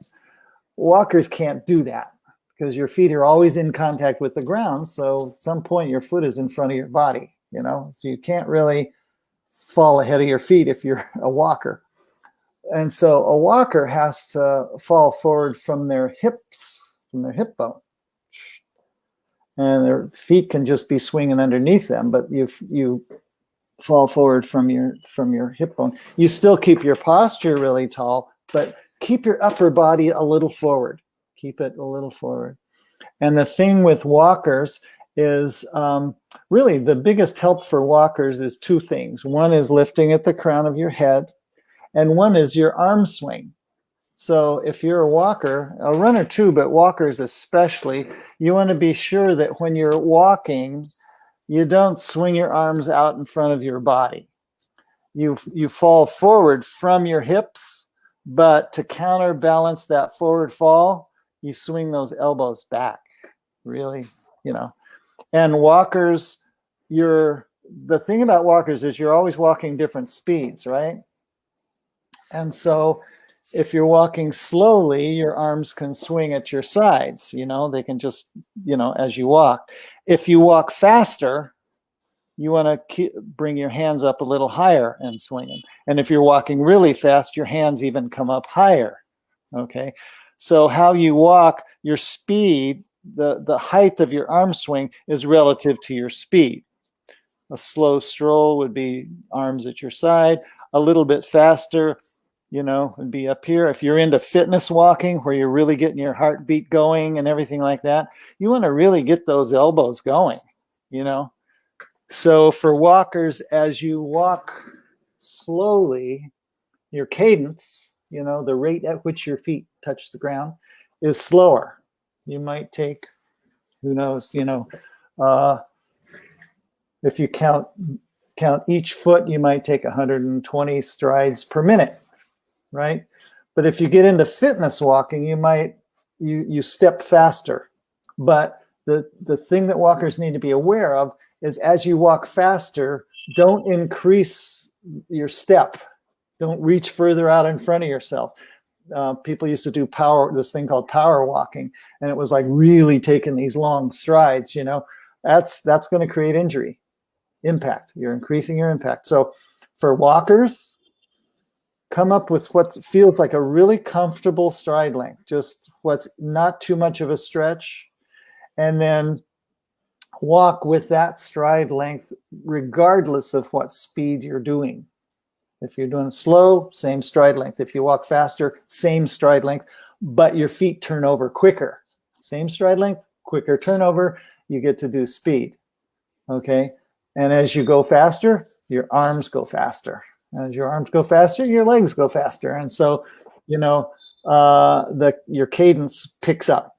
Walkers can't do that because your feet are always in contact with the ground. So at some point your foot is in front of your body, so you can't really fall ahead of your feet if you're a walker. And so a walker has to fall forward from their hips, from their hip bone. And their feet can just be swinging underneath them, but you fall forward from your hip bone. You still keep your posture really tall, but keep your upper body a little forward. Keep it a little forward. And the thing with walkers is really the biggest help for walkers is two things. One is lifting at the crown of your head, and one is your arm swing. So if you're a walker, a runner too, but walkers especially, you want to be sure that when you're walking, you don't swing your arms out in front of your body. You fall forward from your hips, but to counterbalance that forward fall, you swing those elbows back. Really, And walkers, the thing about walkers is you're always walking different speeds, right? And so if you're walking slowly, your arms can swing at your sides, they can just, as you walk. If you walk faster, you want to bring your hands up a little higher and swing them. And if you're walking really fast, your hands even come up higher. Okay. So how you walk, your speed, the height of your arm swing is relative to your speed. A slow stroll would be arms at your side. A little bit faster, would be up here. If you're into fitness walking, where you're really getting your heartbeat going and everything like that, you want to really get those elbows going, So for walkers, as you walk slowly, your cadence, the rate at which your feet touch the ground is slower. You might take, who knows, uh, if you count each foot, you might take 120 strides per minute, right? But if you get into fitness walking, you step faster. But the thing that walkers need to be aware of is as you walk faster, don't increase your step. Don't reach further out in front of yourself. People used to do this thing called power walking, and it was like really taking these long strides. That's going to create injury, impact. You're increasing your impact. So for walkers, come up with what feels like a really comfortable stride length, just what's not too much of a stretch, and then walk with that stride length regardless of what speed you're doing. If you're doing slow, same stride length. If you walk faster, same stride length, but your feet turn over quicker. Same stride length, quicker turnover, you get to do speed. Okay? And as you go faster, your arms go faster. As your arms go faster, your legs go faster. And so, you know, your cadence picks up.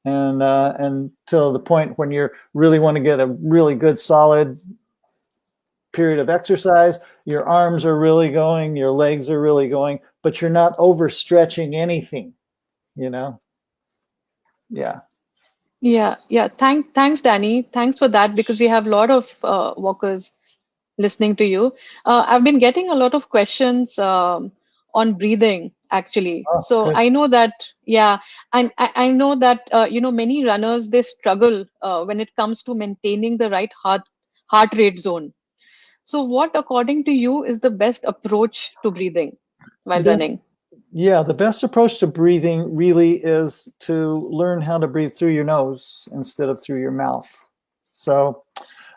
And until the point when you really want to get a really good solid period of exercise, your arms are really going, your legs are really going, but you're not overstretching anything, you know? Yeah. Yeah. Thanks, Danny. Thanks for that, because we have a lot of walkers listening to you. I've been getting a lot of questions on breathing, actually. Oh, So good. I know that, yeah, and I know that many runners, they struggle when it comes to maintaining the right heart rate zone. So what, according to you, is the best approach to breathing while running? Yeah, the best approach to breathing really is to learn how to breathe through your nose instead of through your mouth. So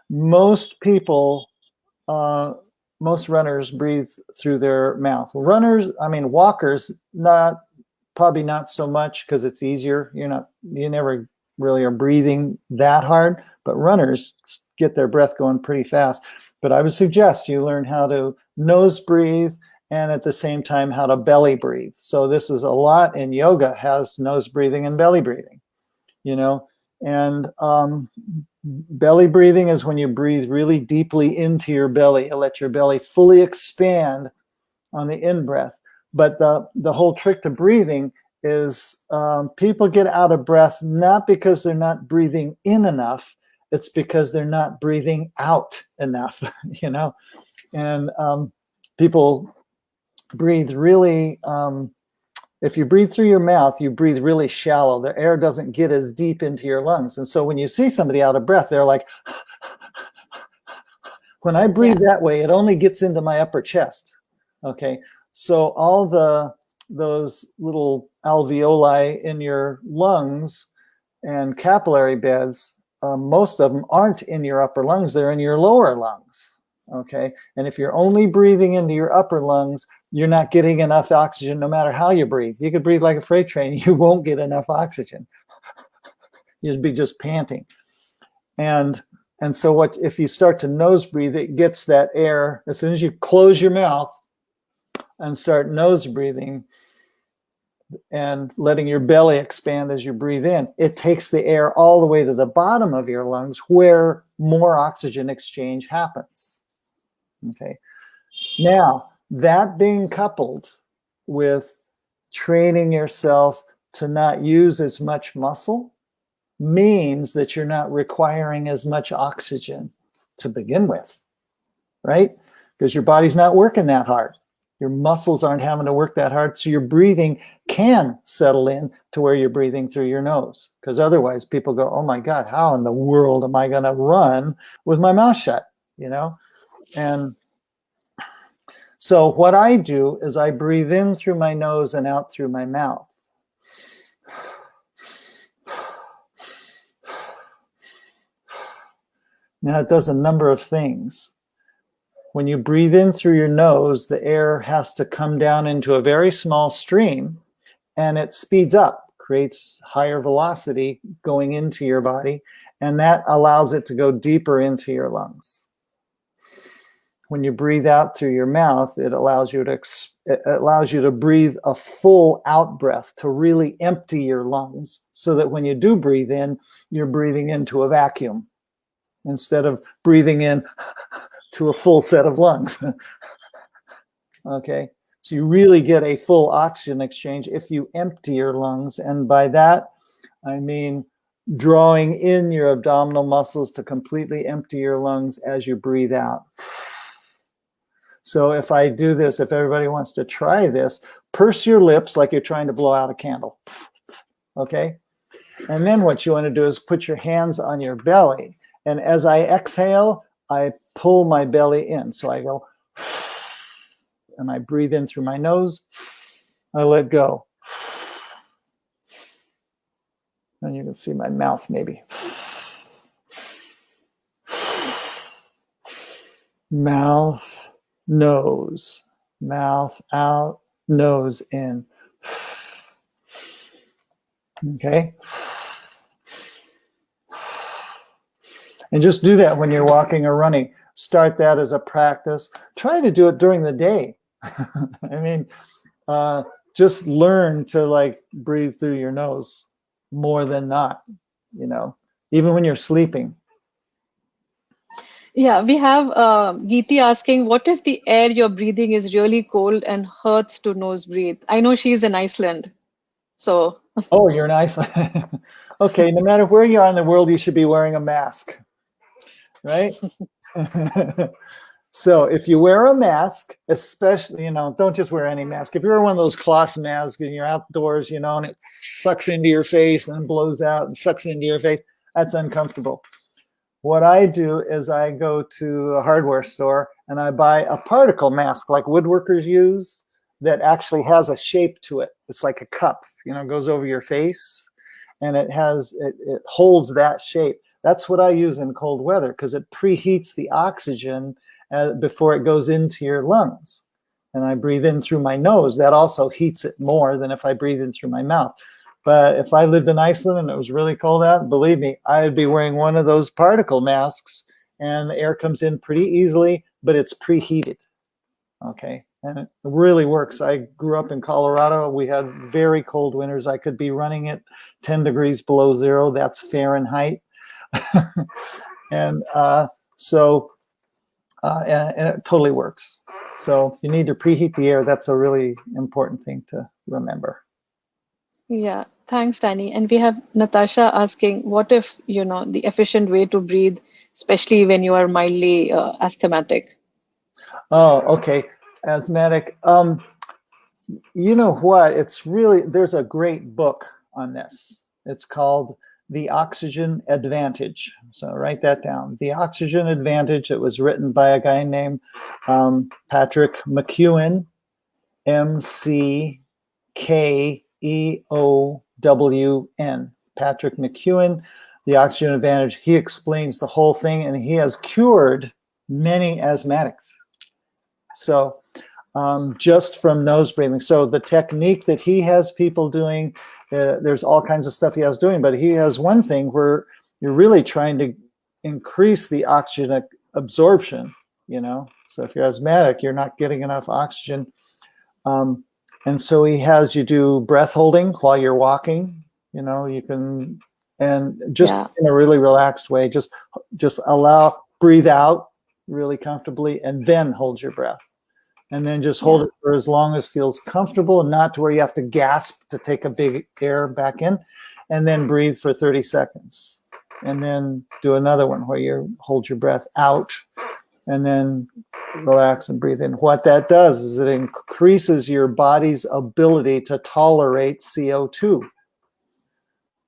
most people, most runners breathe through their mouth. Walkers, probably not so much because it's easier. You never really are breathing that hard, but runners get their breath going pretty fast. But I would suggest you learn how to nose breathe and at the same time how to belly breathe. So this is a lot in yoga, has nose breathing and belly breathing, and belly breathing is when you breathe really deeply into your belly. You let your belly fully expand on the in-breath. But the whole trick to breathing is people get out of breath not because they're not breathing in enough, it's because they're not breathing out enough, And people breathe really, if you breathe through your mouth, you breathe really shallow. The air doesn't get as deep into your lungs. And so when you see somebody out of breath, they're like, when I breathe that way, it only gets into my upper chest. Okay. So all those little alveoli in your lungs and capillary beds, most of them aren't in your upper lungs. They're in your lower lungs. Okay. And if you're only breathing into your upper lungs, you're not getting enough oxygen no matter how you breathe. You could breathe like a freight train. You won't get enough oxygen. You'd be just panting. And so if you start to nose breathe, it gets that air. As soon as you close your mouth and start nose breathing and letting your belly expand as you breathe in, it takes the air all the way to the bottom of your lungs where more oxygen exchange happens. Okay. Now, that being coupled with training yourself to not use as much muscle means that you're not requiring as much oxygen to begin with, right? Because your body's not working that hard. Your muscles aren't having to work that hard. So your breathing can settle in to where you're breathing through your nose. Because otherwise people go, oh my God, how in the world am I going to run with my mouth shut? And so what I do is I breathe in through my nose and out through my mouth. Now it does a number of things. When you breathe in through your nose, the air has to come down into a very small stream and it speeds up, creates higher velocity going into your body, and that allows it to go deeper into your lungs. When you breathe out through your mouth, it allows you to breathe a full out breath, to really empty your lungs, so that when you do breathe in, you're breathing into a vacuum instead of breathing in to a full set of lungs. Okay, so you really get a full oxygen exchange if you empty your lungs. And by that, I mean drawing in your abdominal muscles to completely empty your lungs as you breathe out. So if I do this, if everybody wants to try this, purse your lips like you're trying to blow out a candle. Okay? And then what you want to do is put your hands on your belly. And as I exhale, I pull my belly in. So I go, and I breathe in through my nose. I let go. And you can see my mouth maybe. Mouth, nose, mouth out, nose in. Okay. And just do that when you're walking or running. Start that as a practice. Try to do it during the day. I mean, just learn to like breathe through your nose more than not, even when you're sleeping. Yeah, we have Geeti asking, what if the air you're breathing is really cold and hurts to nose breathe? I know she's in Iceland, so. Oh, you're in Iceland. Okay, no matter where you are in the world, you should be wearing a mask, right? So if you wear a mask, especially, don't just wear any mask. If you're one of those cloth masks and you're outdoors, and it sucks into your face and then blows out and sucks into your face, that's uncomfortable. What I do is I go to a hardware store and I buy a particle mask like woodworkers use that actually has a shape to it. It's like a cup, goes over your face, and it holds that shape. That's what I use in cold weather because it preheats the oxygen before it goes into your lungs. And I breathe in through my nose. That also heats it more than if I breathe in through my mouth. But if I lived in Iceland and it was really cold out, believe me, I'd be wearing one of those particle masks, and the air comes in pretty easily, but it's preheated. Okay. And it really works. I grew up in Colorado. We had very cold winters. I could be running at 10 degrees below zero. That's Fahrenheit. And it totally works. So if you need to preheat the air, that's a really important thing to remember. Yeah, thanks, Danny. And we have Natasha asking, what if, the efficient way to breathe, especially when you are mildly asthmatic? Oh, okay. Asthmatic. You know what? There's a great book on this. It's called The Oxygen Advantage. So write that down. The Oxygen Advantage. It was written by a guy named Patrick McKeown, McKeown. Patrick McKeown, The Oxygen Advantage. He explains the whole thing, and he has cured many asthmatics. So just from nose breathing. So the technique that he has people doing, there's all kinds of stuff he has doing, but he has one thing where you're really trying to increase the oxygen absorption, So if you're asthmatic, you're not getting enough oxygen. And so he has you do breath holding while you're walking, you can, and just in a really relaxed way, just breathe out really comfortably and then hold your breath. And then just hold it for as long as feels comfortable, and not to where you have to gasp to take a big air back in, and then breathe for 30 seconds. And then do another one where you hold your breath out and then relax and breathe in. What that does is it increases your body's ability to tolerate CO2.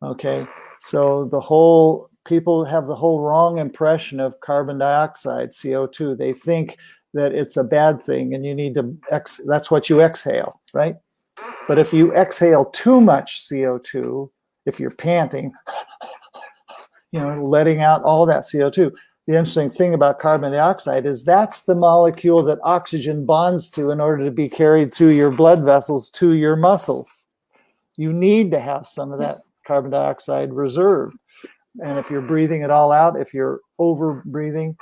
Okay, so people have the whole wrong impression of carbon dioxide, CO2. They think that it's a bad thing and you need to, that's what you exhale, right? But if you exhale too much CO2, if you're panting, letting out all that CO2, the interesting thing about carbon dioxide is that's the molecule that oxygen bonds to in order to be carried through your blood vessels to your muscles. You need to have some of that carbon dioxide reserved. And if you're breathing it all out, if you're over breathing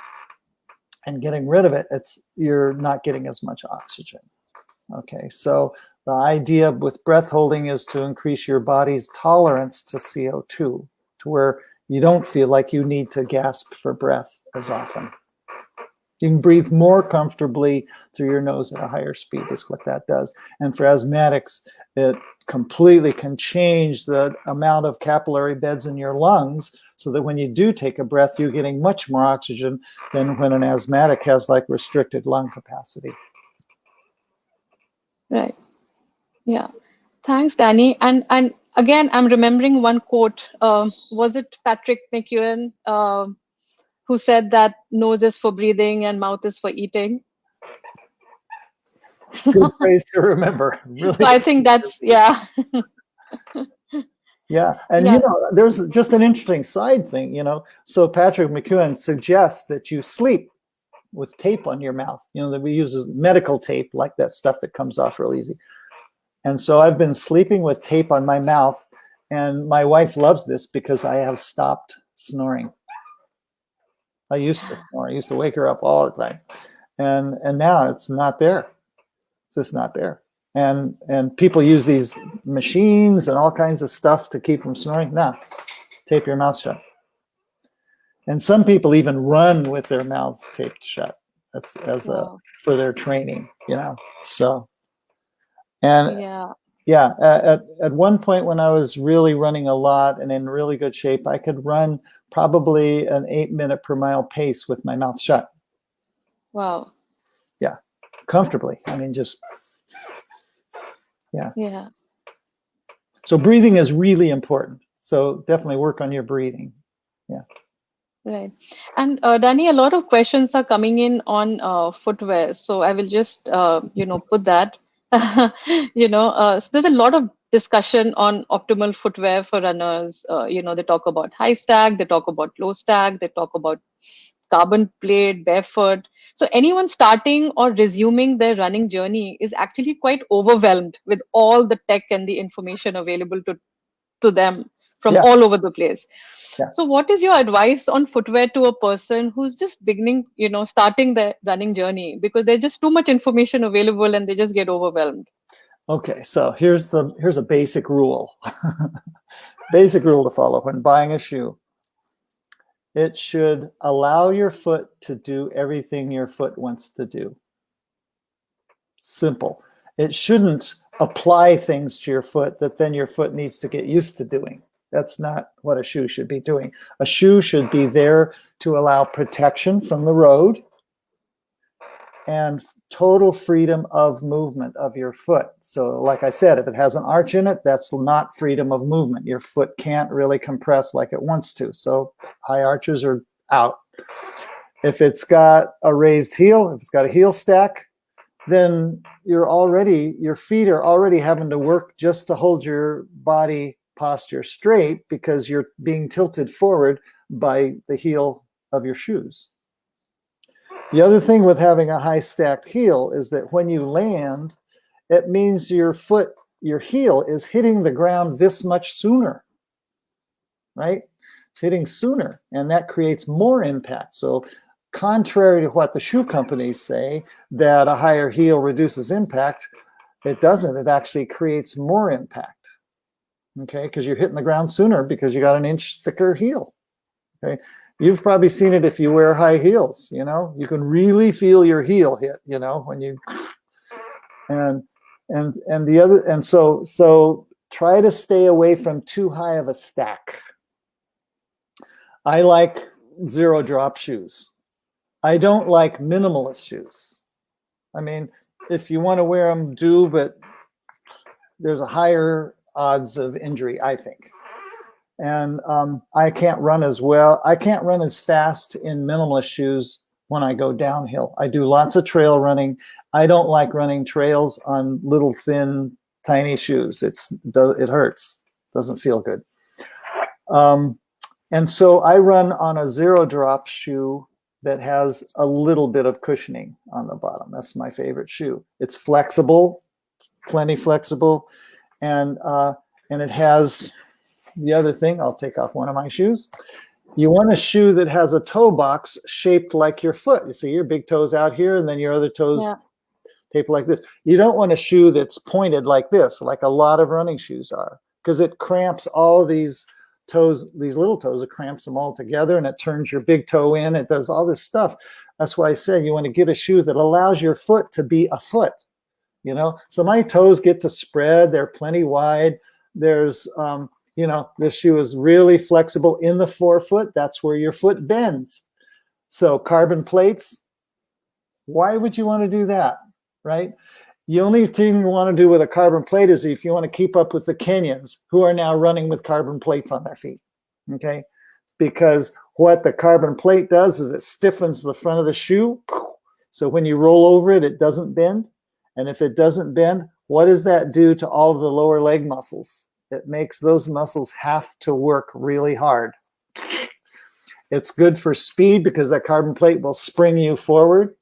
and getting rid of it, you're not getting as much oxygen. Okay, so the idea with breath holding is to increase your body's tolerance to CO2 to where you don't feel like you need to gasp for breath as often. You can breathe more comfortably through your nose at a higher speed is what that does. And for asthmatics, it completely can change the amount of capillary beds in your lungs so that when you do take a breath, you're getting much more oxygen than when an asthmatic has like restricted lung capacity. Right. Yeah. Thanks, Danny. And again, I'm remembering one quote. Was it Patrick McKeown who said that nose is for breathing and mouth is for eating? Good phrase to remember. Really. So I think that's, Yeah. And, there's just an interesting side thing, So Patrick McKeown suggests that you sleep with tape on your mouth, that we use medical tape, like that stuff that comes off real easy. And so I've been sleeping with tape on my mouth, and my wife loves this because I have stopped snoring. I used to snore. I used to wake her up all the time. And now it's not there. It's just not there. And people use these machines and all kinds of stuff to keep from snoring. No, tape your mouth shut. And some people even run with their mouths taped shut. That's for their training, So, and yeah, at one point when I was really running a lot and in really good shape, I could run probably an 8-minute per mile pace with my mouth shut. Wow. Yeah, comfortably. I mean, just, yeah. Yeah. So breathing is really important. So definitely work on your breathing. Yeah. Right. And Danny, a lot of questions are coming in on footwear. So I will just, put that. So there's a lot of discussion on optimal footwear for runners. They talk about high stack, they talk about low stack, they talk about carbon plate, barefoot. So anyone starting or resuming their running journey is actually quite overwhelmed with all the tech and the information available to them from all over the place. Yeah. So what is your advice on footwear to a person who's just beginning, starting their running journey, because there's just too much information available and they just get overwhelmed? Okay, so here's a basic rule. Basic rule to follow when buying a shoe. It should allow your foot to do everything your foot wants to do. Simple. It shouldn't apply things to your foot that then your foot needs to get used to doing. That's not what a shoe should be doing. A shoe should be there to allow protection from the road and total freedom of movement of your foot. So like I said, if it has an arch in it, that's not freedom of movement. Your foot can't really compress like it wants to. So high arches are out. If it's got a raised heel, if it's got a heel stack, then your feet are already having to work just to hold your body posture straight because you're being tilted forward by the heel of your shoes. The other thing with having a high stacked heel is that when you land, it means your heel is hitting the ground this much sooner, right? It's hitting sooner, and that creates more impact. So contrary to what the shoe companies say, that a higher heel reduces impact, it doesn't. It actually creates more impact, okay? Because you're hitting the ground sooner because you got an inch thicker heel, okay? You've probably seen it if you wear high heels, you can really feel your heel hit, when you, so try to stay away from too high of a stack. I like zero drop shoes. I don't like minimalist shoes. I mean, if you want to wear them, do, but there's a higher odds of injury, I think. And I can't run as well. I can't run as fast in minimalist shoes when I go downhill. I do lots of trail running. I don't like running trails on little thin, tiny shoes. It hurts. Doesn't feel good. And so I run on a zero drop shoe that has a little bit of cushioning on the bottom. That's my favorite shoe. It's flexible, plenty flexible, and it has. The other thing, I'll take off one of my shoes. You want a shoe that has a toe box shaped like your foot. You see your big toes out here, and then your other toes taped like this. You don't want a shoe that's pointed like this, like a lot of running shoes are, because it cramps all these toes, these little toes, it cramps them all together, and it turns your big toe in. It does all this stuff. That's why I say you want to get a shoe that allows your foot to be a foot, So my toes get to spread. They're plenty wide. There's, this shoe is really flexible in the forefoot. That's where your foot bends. So carbon plates, why would you want to do that, right? The only thing you want to do with a carbon plate is if you want to keep up with the Kenyans who are now running with carbon plates on their feet, okay? Because what the carbon plate does is it stiffens the front of the shoe. So when you roll over it, it doesn't bend. And if it doesn't bend, what does that do to all of the lower leg muscles? It makes those muscles have to work really hard. It's good for speed because that carbon plate will spring you forward,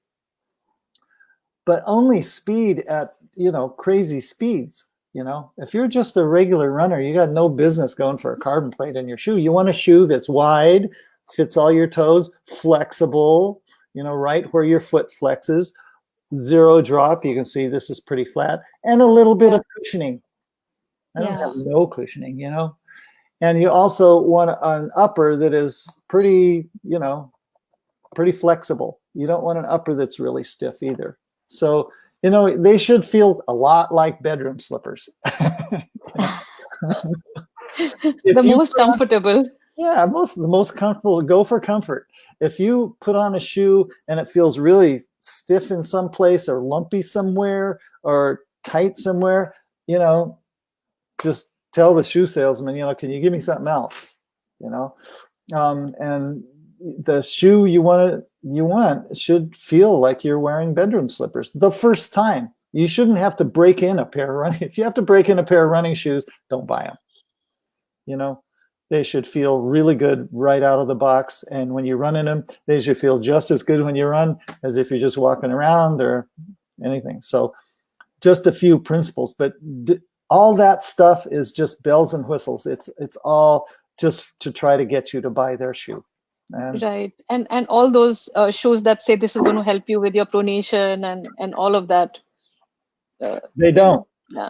but only speed at, crazy speeds. If you're just a regular runner, you got no business going for a carbon plate in your shoe. You want a shoe that's wide, fits all your toes, flexible, right where your foot flexes, zero drop. You can see this is pretty flat, and a little bit of cushioning. I don't have no cushioning, And you also want an upper that is pretty, pretty flexible. You don't want an upper that's really stiff either. So, they should feel a lot like bedroom slippers. The most comfortable. Yeah, the most comfortable. Go for comfort. If you put on a shoe and it feels really stiff in some place or lumpy somewhere or tight somewhere, just tell the shoe salesman, can you give me something else? And the shoe you want should feel like you're wearing bedroom slippers the first time. You shouldn't have to break in a pair of running. If you have to break in a pair of running shoes, don't buy them. They should feel really good right out of the box. And when you run in them, they should feel just as good when you run as if you're just walking around or anything. So just a few principles, but all that stuff is just bells and whistles. It's all just to try to get you to buy their shoe. Right. And all those shoes that say this is going to help you with your pronation and all of that. They don't. Yeah.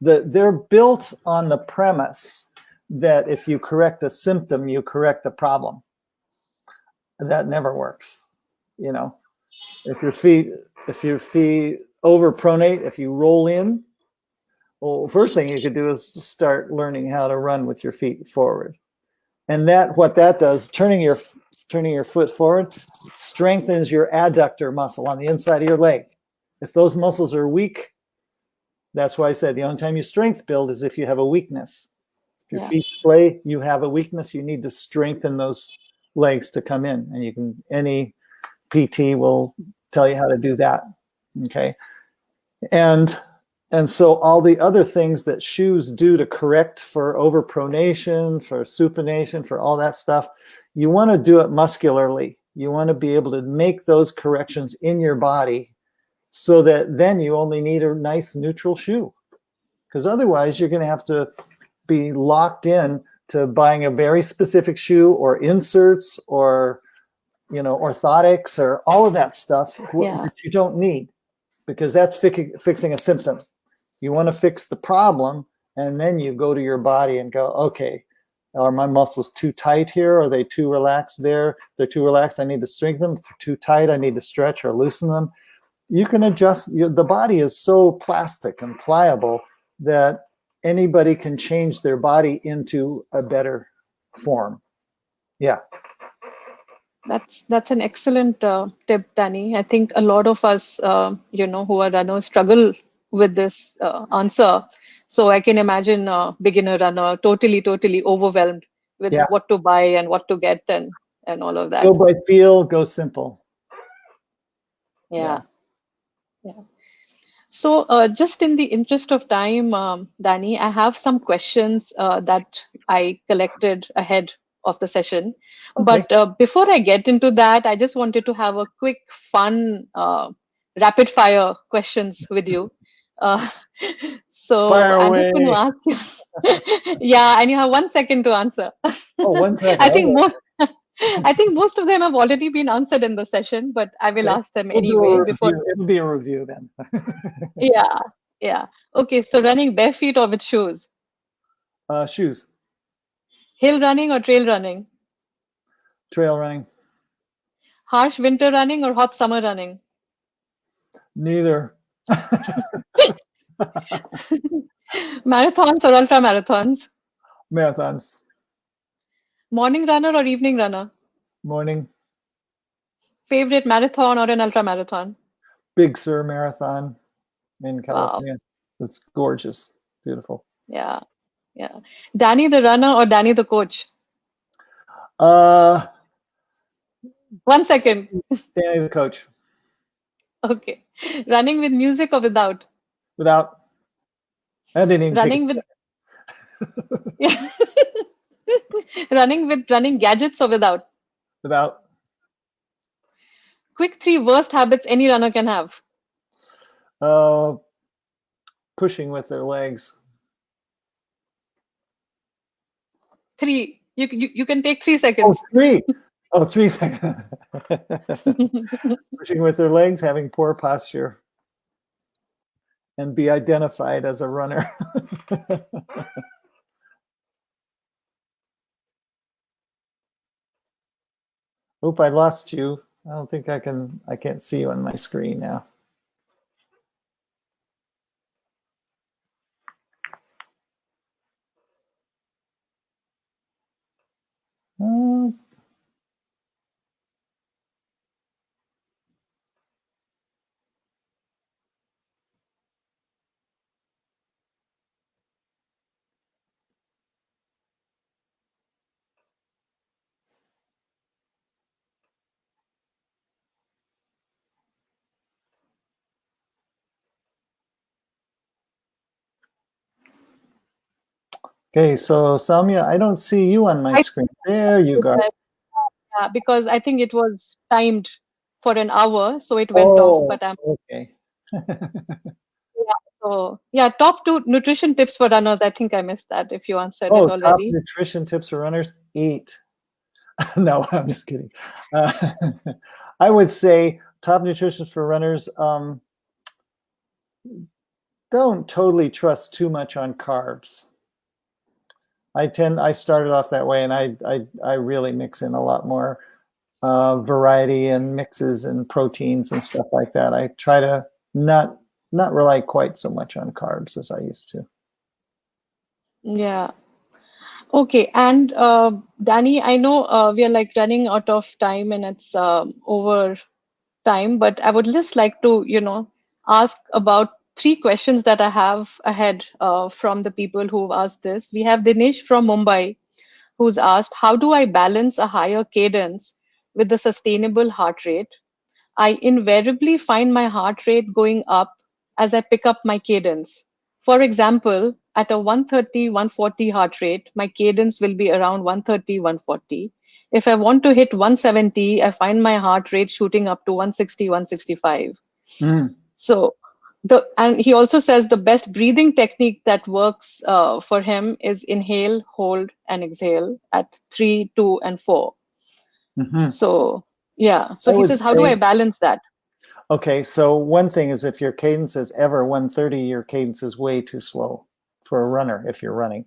They're built on the premise that if you correct a symptom, you correct the problem. That never works. If your feet overpronate, if you roll in, well, first thing you could do is start learning how to run with your feet forward. And what that does, turning your foot forward, strengthens your adductor muscle on the inside of your leg. If those muscles are weak, that's why I said the only time you strength build is if you have a weakness. If your feet splay, you have a weakness. You need to strengthen those legs to come in, and any PT will tell you how to do that. Okay, and so all the other things that shoes do to correct for overpronation, for supination, for all that stuff, you want to do it muscularly. You want to be able to make those corrections in your body so that then you only need a nice neutral shoe. Because otherwise you're going to have to be locked in to buying a very specific shoe or inserts or, orthotics or all of that stuff that you don't need, because that's fixing a symptom. You want to fix the problem, and then you go to your body and go, okay, are my muscles too tight here? Are they too relaxed there? If they're too relaxed, I need to strengthen them. If they're too tight, I need to stretch or loosen them. You can adjust. The body is so plastic and pliable that anybody can change their body into a better form. Yeah. That's an excellent tip, Danny. I think a lot of us, who are runners struggle with this answer. So I can imagine a beginner runner totally overwhelmed with what to buy and what to get and all of that. Go by feel, go simple. Yeah. So just in the interest of time, Danny, I have some questions that I collected ahead of the session. Okay. But before I get into that, I just wanted to have a quick, fun, rapid fire questions with you. So fire I'm away. just going to ask you. Yeah, and you have 1 second to answer. Oh, 1 second. I think most of them have already been answered in the session, but I will ask them anyway. It'll be a review then. Yeah. Okay, so running bare feet or with shoes? Shoes. Hill running or trail running? Trail running. Harsh winter running or hot summer running? Neither. Marathons or ultra marathons? Marathons. Morning runner or evening runner? Morning. Favorite marathon or an ultra marathon? Big Sur Marathon in California. Wow. It's gorgeous. Beautiful. Yeah. Danny the runner or Danny the coach? 1 second. Danny the coach. Okay. Running with music or without? Without. I didn't even running with. Yeah. Running gadgets or without? About Quick 3 worst habits any runner can have. pushing with their legs. 3. You can take 3 Oh, seconds. 3. Oh, 3 seconds. Pushing with their legs, having poor posture, and be identified as a runner. Oop, I lost you. I don't think I can't see you on my screen now. Okay, so Samya, I don't see you on my I screen. There you go. Yeah, because I think it was timed for an hour, so it went off. Oh, But okay. yeah, so yeah, top 2 nutrition tips for runners. I think I missed that if you answered it Oh, top already. nutrition tips for runners: eat. No, I'm just kidding. I would say top nutrition for runners: don't totally trust too much on carbs. I started off that way, and I really mix in a lot more variety and mixes and proteins and stuff like that. I try to not rely quite so much on carbs as I used to. Yeah. Okay. And Danny, I know we are like running out of time and it's over time, but I would just like to, ask about 3 questions that I have ahead from the people who've asked this. We have Dinesh from Mumbai who's asked, how do I balance a higher cadence with the sustainable heart rate? I invariably find my heart rate going up as I pick up my cadence. For example, at a 130, 140 heart rate, my cadence will be around 130, 140. If I want to hit 170, I find my heart rate shooting up to 160, 165. Mm. So and he also says the best breathing technique that works for him is inhale, hold, and exhale at 3, 2, and 4. Mm-hmm. So yeah, so I he would says, how do I say, balance that? okay, so one thing is if your cadence is ever 130, your cadence is way too slow for a runner if you're running.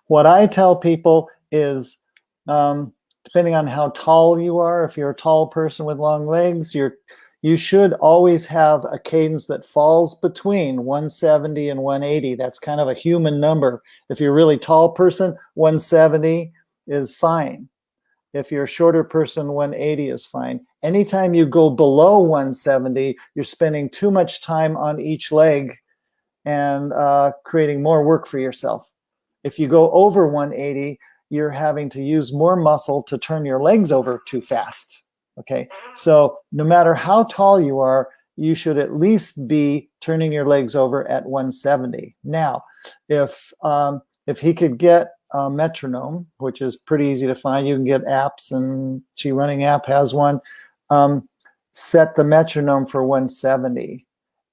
What I tell people is, depending on how tall you are, if you're a tall person with long legs, you should always have a cadence that falls between 170 and 180. That's kind of a human number. If you're a really tall person, 170 is fine. If you're a shorter person, 180 is fine. Anytime you go below 170, you're spending too much time on each leg and creating more work for yourself. If you go over 180, you're having to use more muscle to turn your legs over too fast. Okay, so no matter how tall you are, you should at least be turning your legs over at 170. Now, if he could get a metronome, which is pretty easy to find, you can get apps, and ChiRunning app has one. Set the metronome for 170,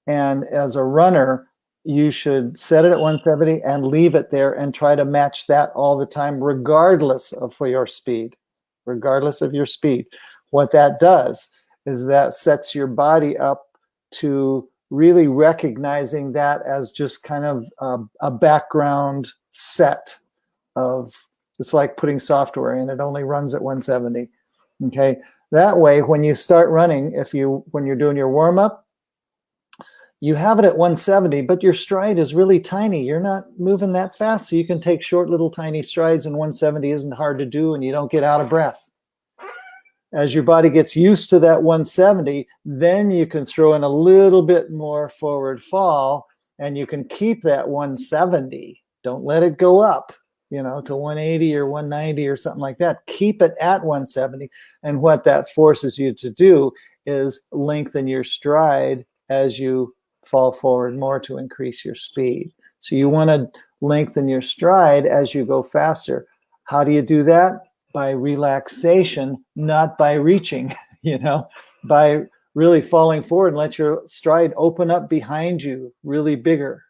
and as a runner, you should set it at 170 and leave it there and try to match that all the time, regardless of your speed. Regardless of your speed. What that does is that sets your body up to really recognizing that as just kind of a background set of, it's like putting software in, it only runs at 170. Okay. That way, when you start running, when you're doing your warm-up, you have it at 170, but your stride is really tiny. You're not moving that fast, so you can take short little tiny strides, and 170 isn't hard to do, and you don't get out of breath. As your body gets used to that 170, then you can throw in a little bit more forward fall, and you can keep that 170. Don't let it go up, to 180 or 190 or something like that. Keep it at 170. And what that forces you to do is lengthen your stride as you fall forward more to increase your speed. So you want to lengthen your stride as you go faster. How do you do that? by relaxation, not by reaching, by really falling forward and let your stride open up behind you really bigger.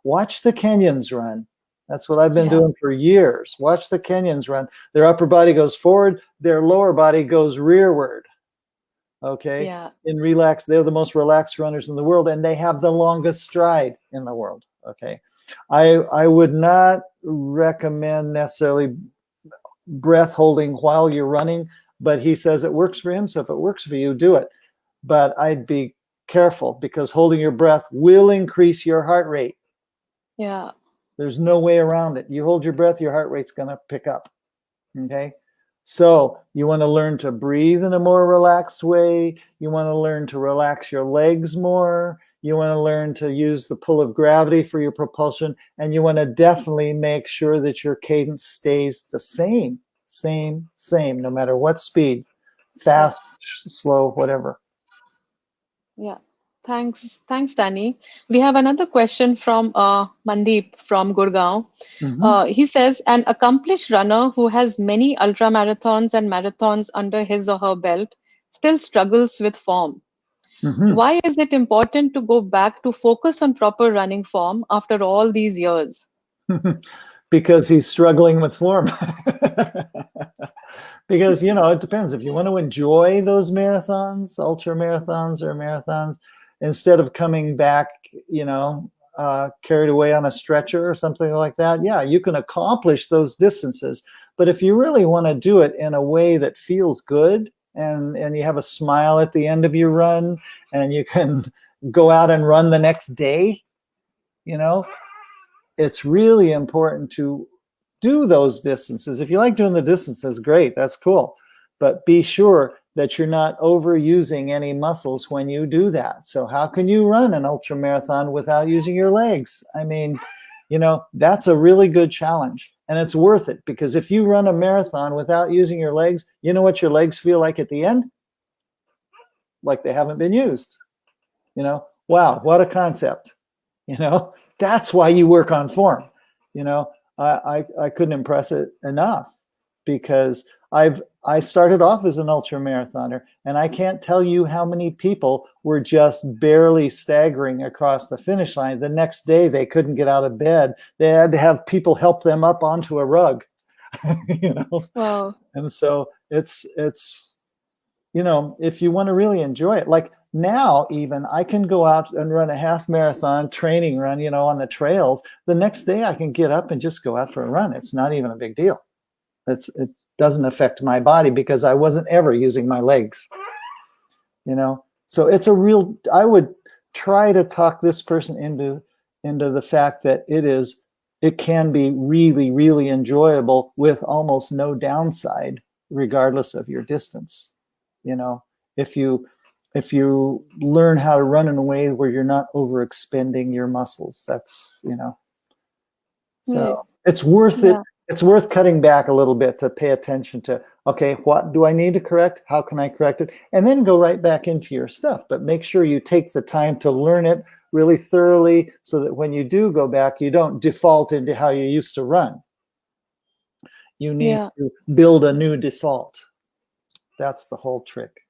Watch the Kenyans run. That's what I've been Yeah. doing for years. Watch the Kenyans run. Their upper body goes forward, their lower body goes rearward. Okay. Yeah. They're the most relaxed runners in the world, and they have the longest stride in the world. Okay. I would not recommend necessarily breath holding while you're running, but he says it works for him. So if it works for you, do it. But I'd be careful, because holding your breath will increase your heart rate. Yeah. There's no way around it. You hold your breath, your heart rate's going to pick up. Okay. So you want to learn to breathe in a more relaxed way. You want to learn to relax your legs more. You want to learn to use the pull of gravity for your propulsion. And you want to definitely make sure that your cadence stays the same, no matter what speed, fast, slow, whatever. Yeah. Thanks, Danny. We have another question from Mandeep from Gurgaon. Mm-hmm. He says, an accomplished runner who has many ultra marathons and marathons under his or her belt still struggles with form. Mm-hmm. Why is it important to go back to focus on proper running form after all these years? Because he's struggling with form. Because, it depends. If you want to enjoy those marathons, ultra marathons or marathons, instead of coming back, carried away on a stretcher or something like that, yeah, you can accomplish those distances. But if you really want to do it in a way that feels good, and you have a smile at the end of your run, and you can go out and run the next day, it's really important to do those distances. If you like doing the distances, great, that's cool. But be sure that you're not overusing any muscles when you do that. So how can you run an ultra marathon without using your legs? I mean, that's a really good challenge, and it's worth it, because if you run a marathon without using your legs, you know what your legs feel like at the end? Like they haven't been used. Wow, what a concept. That's why you work on form. I couldn't impress it enough, because I started off as an ultra marathoner, and I can't tell you how many people were just barely staggering across the finish line. The next day they couldn't get out of bed. They had to have people help them up onto a rug. Wow. And so it's if you want to really enjoy it, like now, even I can go out and run a half marathon training run, on the trails. The next day I can get up and just go out for a run. It's not even a big deal. It doesn't affect my body, because I wasn't ever using my legs, So I would try to talk this person into the fact that it can be really, really enjoyable with almost no downside, regardless of your distance. If you learn how to run in a way where you're not overexpending your muscles, that's, so Right. it's worth it. Yeah. It's worth cutting back a little bit to pay attention to, okay, what do I need to correct? How can I correct it? And then go right back into your stuff. But make sure you take the time to learn it really thoroughly, so that when you do go back, you don't default into how you used to run. You need Yeah. to build a new default. That's the whole trick.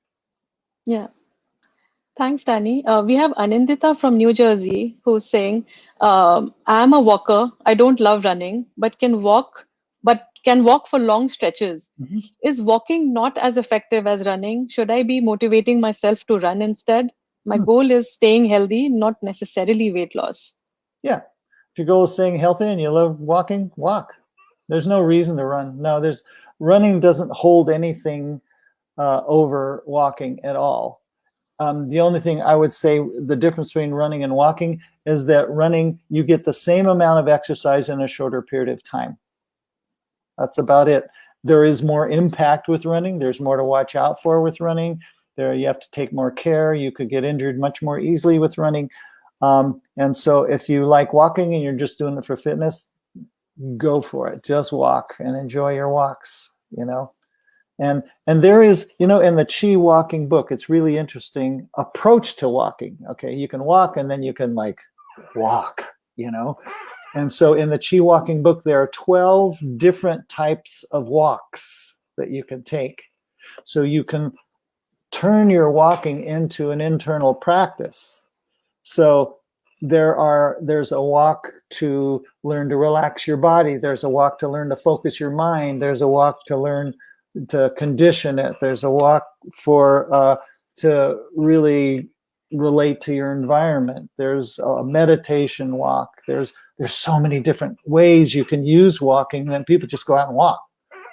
Yeah. Thanks, Danny. We have Anindita from New Jersey who's saying, I'm a walker. I don't love running, but can walk for long stretches. Mm-hmm. Is walking not as effective as running? Should I be motivating myself to run instead? My goal is staying healthy, not necessarily weight loss. Yeah. If your goal is staying healthy and you love walking, walk. There's no reason to run. No, running doesn't hold anything over walking at all. The only thing I would say, the difference between running and walking, is that running, you get the same amount of exercise in a shorter period of time. That's about it. There is more impact with running. There's more to watch out for with running. You have to take more care. You could get injured much more easily with running. And so if you like walking and you're just doing it for fitness, go for it. Just walk and enjoy your walks, And there is, in the ChiWalking book, it's really interesting approach to walking. Okay, you can walk and then you can walk, And so in the ChiWalking book, there are 12 different types of walks that you can take. So you can turn your walking into an internal practice. So there's a walk to learn to relax your body. There's a walk to learn to focus your mind. There's a walk to learn to condition it. There's a walk for to really relate to your environment. There's a meditation walk. There's so many different ways you can use walking. Then people just go out and walk.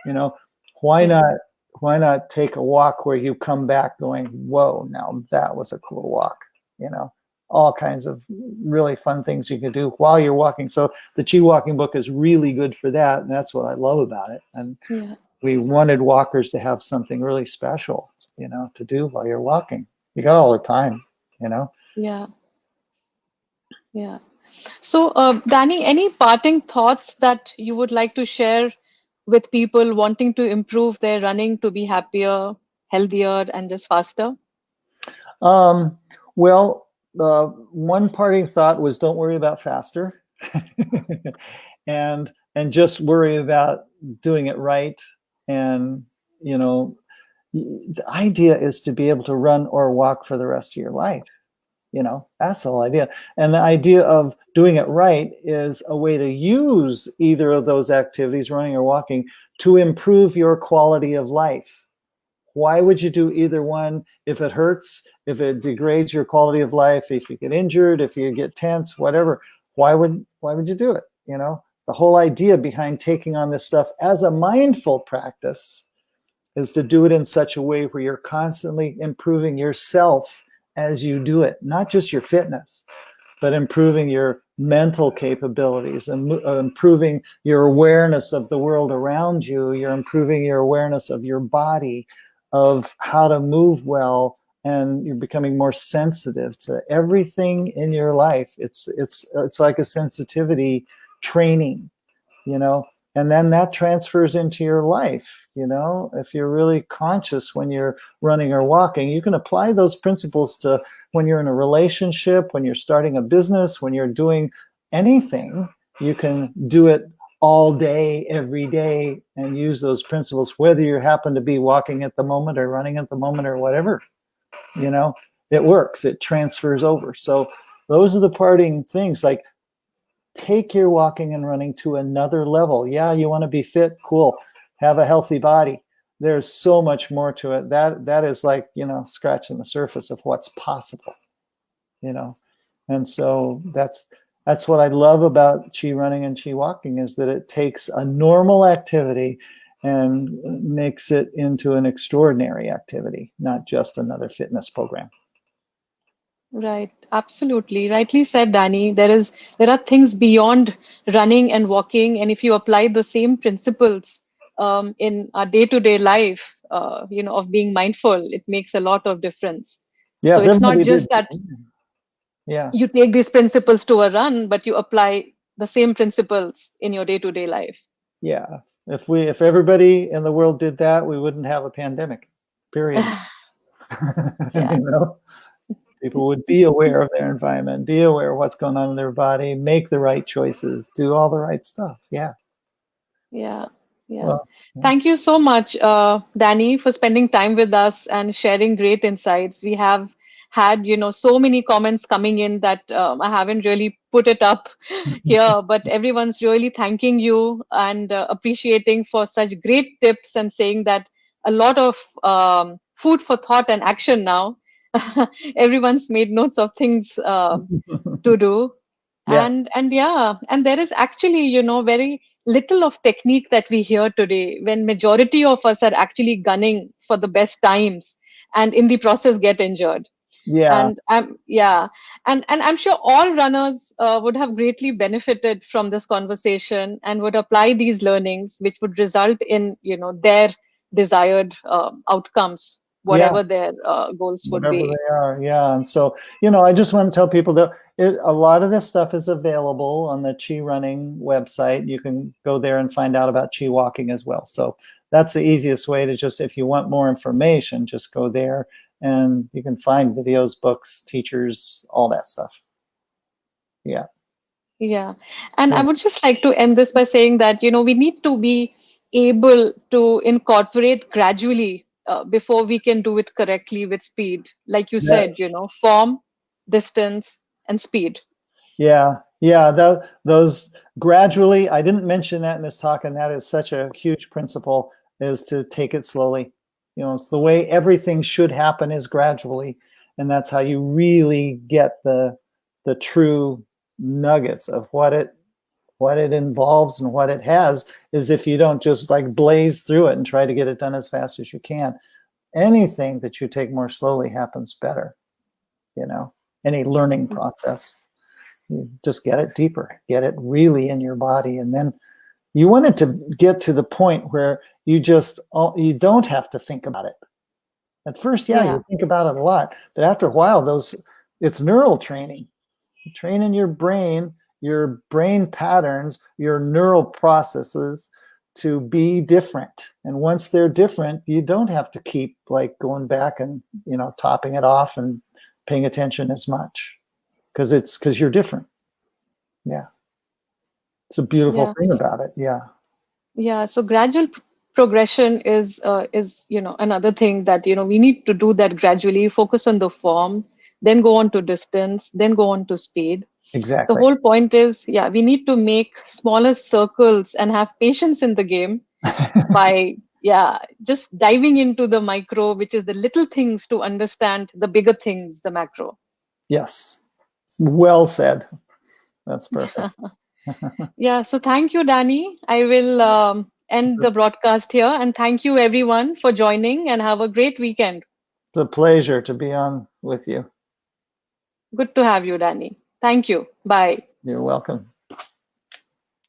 You know, why not take a walk where you come back going, whoa, now that was a cool walk, you know, all kinds of really fun things you can do while you're walking. So the ChiWalking book is really good for that. And that's what I love about it. And we wanted walkers to have something really special, you know, to do while you're walking. You got all the time, you know? Yeah. Yeah. So, Danny, any parting thoughts that you would like to share with people wanting to improve their running to be happier, healthier, and just faster? Well, one parting thought was don't worry about faster and just worry about doing it right. And, you know, the idea is to be able to run or walk for the rest of your life. You know, that's the whole idea. And the idea of doing it right is a way to use either of those activities, running or walking, to improve your quality of life. Why would you do either one? If it hurts, if it degrades your quality of life, if you get injured, if you get tense, whatever, why would you do it? You know, the whole idea behind taking on this stuff as a mindful practice is to do it in such a way where you're constantly improving yourself as you do it, not just your fitness, but improving your mental capabilities and improving your awareness of the world around you. You're improving your awareness of your body, of how to move well, and you're becoming more sensitive to everything in your life. It's like a sensitivity training, you know. And then that transfers into your life, you know. If you're really conscious when you're running or walking, you can apply those principles to when you're in a relationship, when you're starting a business, when you're doing anything. You can do it all day, every day, and use those principles, whether you happen to be walking at the moment or running at the moment or whatever. You know, it works. It transfers over. So those are the parting things. Like, take your walking and running to another level. Yeah, you want to be fit, cool. Have a healthy body. There's so much more to it. That is like, you know, scratching the surface of what's possible, you know. And so that's what I love about ChiRunning and ChiWalking, is that it takes a normal activity and makes it into an extraordinary activity, not just another fitness program. Right, absolutely. Rightly said, Danny. There are things beyond running and walking, and if you apply the same principles in our day-to-day life, you know, of being mindful, it makes a lot of difference. Yeah, So if it's not everybody just did. that Yeah. you take these principles to a run, but you apply the same principles in your day-to-day life. Yeah. If everybody in the world did that, we wouldn't have a pandemic. Period. Yeah. You know, people would be aware of their environment, be aware of what's going on in their body, make the right choices, do all the right stuff. Yeah. Yeah. Yeah. Well, Thank you so much, Danny, for spending time with us and sharing great insights. We have had, you know, so many comments coming in that I haven't really put it up here, but everyone's really thanking you and appreciating for such great tips and saying that a lot of food for thought and action now. Everyone's made notes of things to do. yeah. And yeah, and there is actually, you know, very little of technique that we hear today, when majority of us are actually gunning for the best times and in the process get injured. Yeah. And yeah, and I'm sure all runners would have greatly benefited from this conversation and would apply these learnings, which would result in, you know, their desired outcomes, Yeah. whatever their goals would Whatever be. they are. Yeah. And so, you know, I just want to tell people that a lot of this stuff is available on the ChiRunning website. You can go there and find out about ChiWalking as well. So that's the easiest way to just, if you want more information, just go there and you can find videos, books, teachers, all that stuff. Yeah. Yeah. And I Yeah. would just like to end this by saying that, we need to be able to incorporate gradually before we can do it correctly with speed. Like you That, said, form, distance, and speed. yeah. Yeah. Those gradually, I didn't mention that in this talk, and that is such a huge principle, is to take it slowly. It's the way everything should happen, is gradually. And that's how you really get the true nuggets of what it involves and what it has, is if you don't just like blaze through it and try to get it done as fast as you can. Anything that you take more slowly happens better. Any learning process, you just get it deeper, get it really in your body. And then you want it to get to the point where you don't have to think about it. At first, yeah, Yeah. you think about it a lot, but after a while, it's neural training. You train in your brain patterns, your neural processes to be different. And once they're different, you don't have to keep like going back and, topping it off and paying attention as much, because you're different. Yeah. It's a beautiful Yeah. thing about it. Yeah. Yeah. So gradual progression is another thing that we need to do that gradually. Focus on the form, then go on to distance, then go on to speed. The Exactly. whole point is, yeah, we need to make smaller circles and have patience in the game by, yeah, just diving into the micro, which is the little things, to understand the bigger things, the macro. Yes. Well said. That's perfect. Yeah, so thank you, Danny. I will end the broadcast here, and thank you everyone for joining, and have a great weekend. It's a pleasure to be on with you. Good to have you, Danny. Thank you. Bye. You're welcome.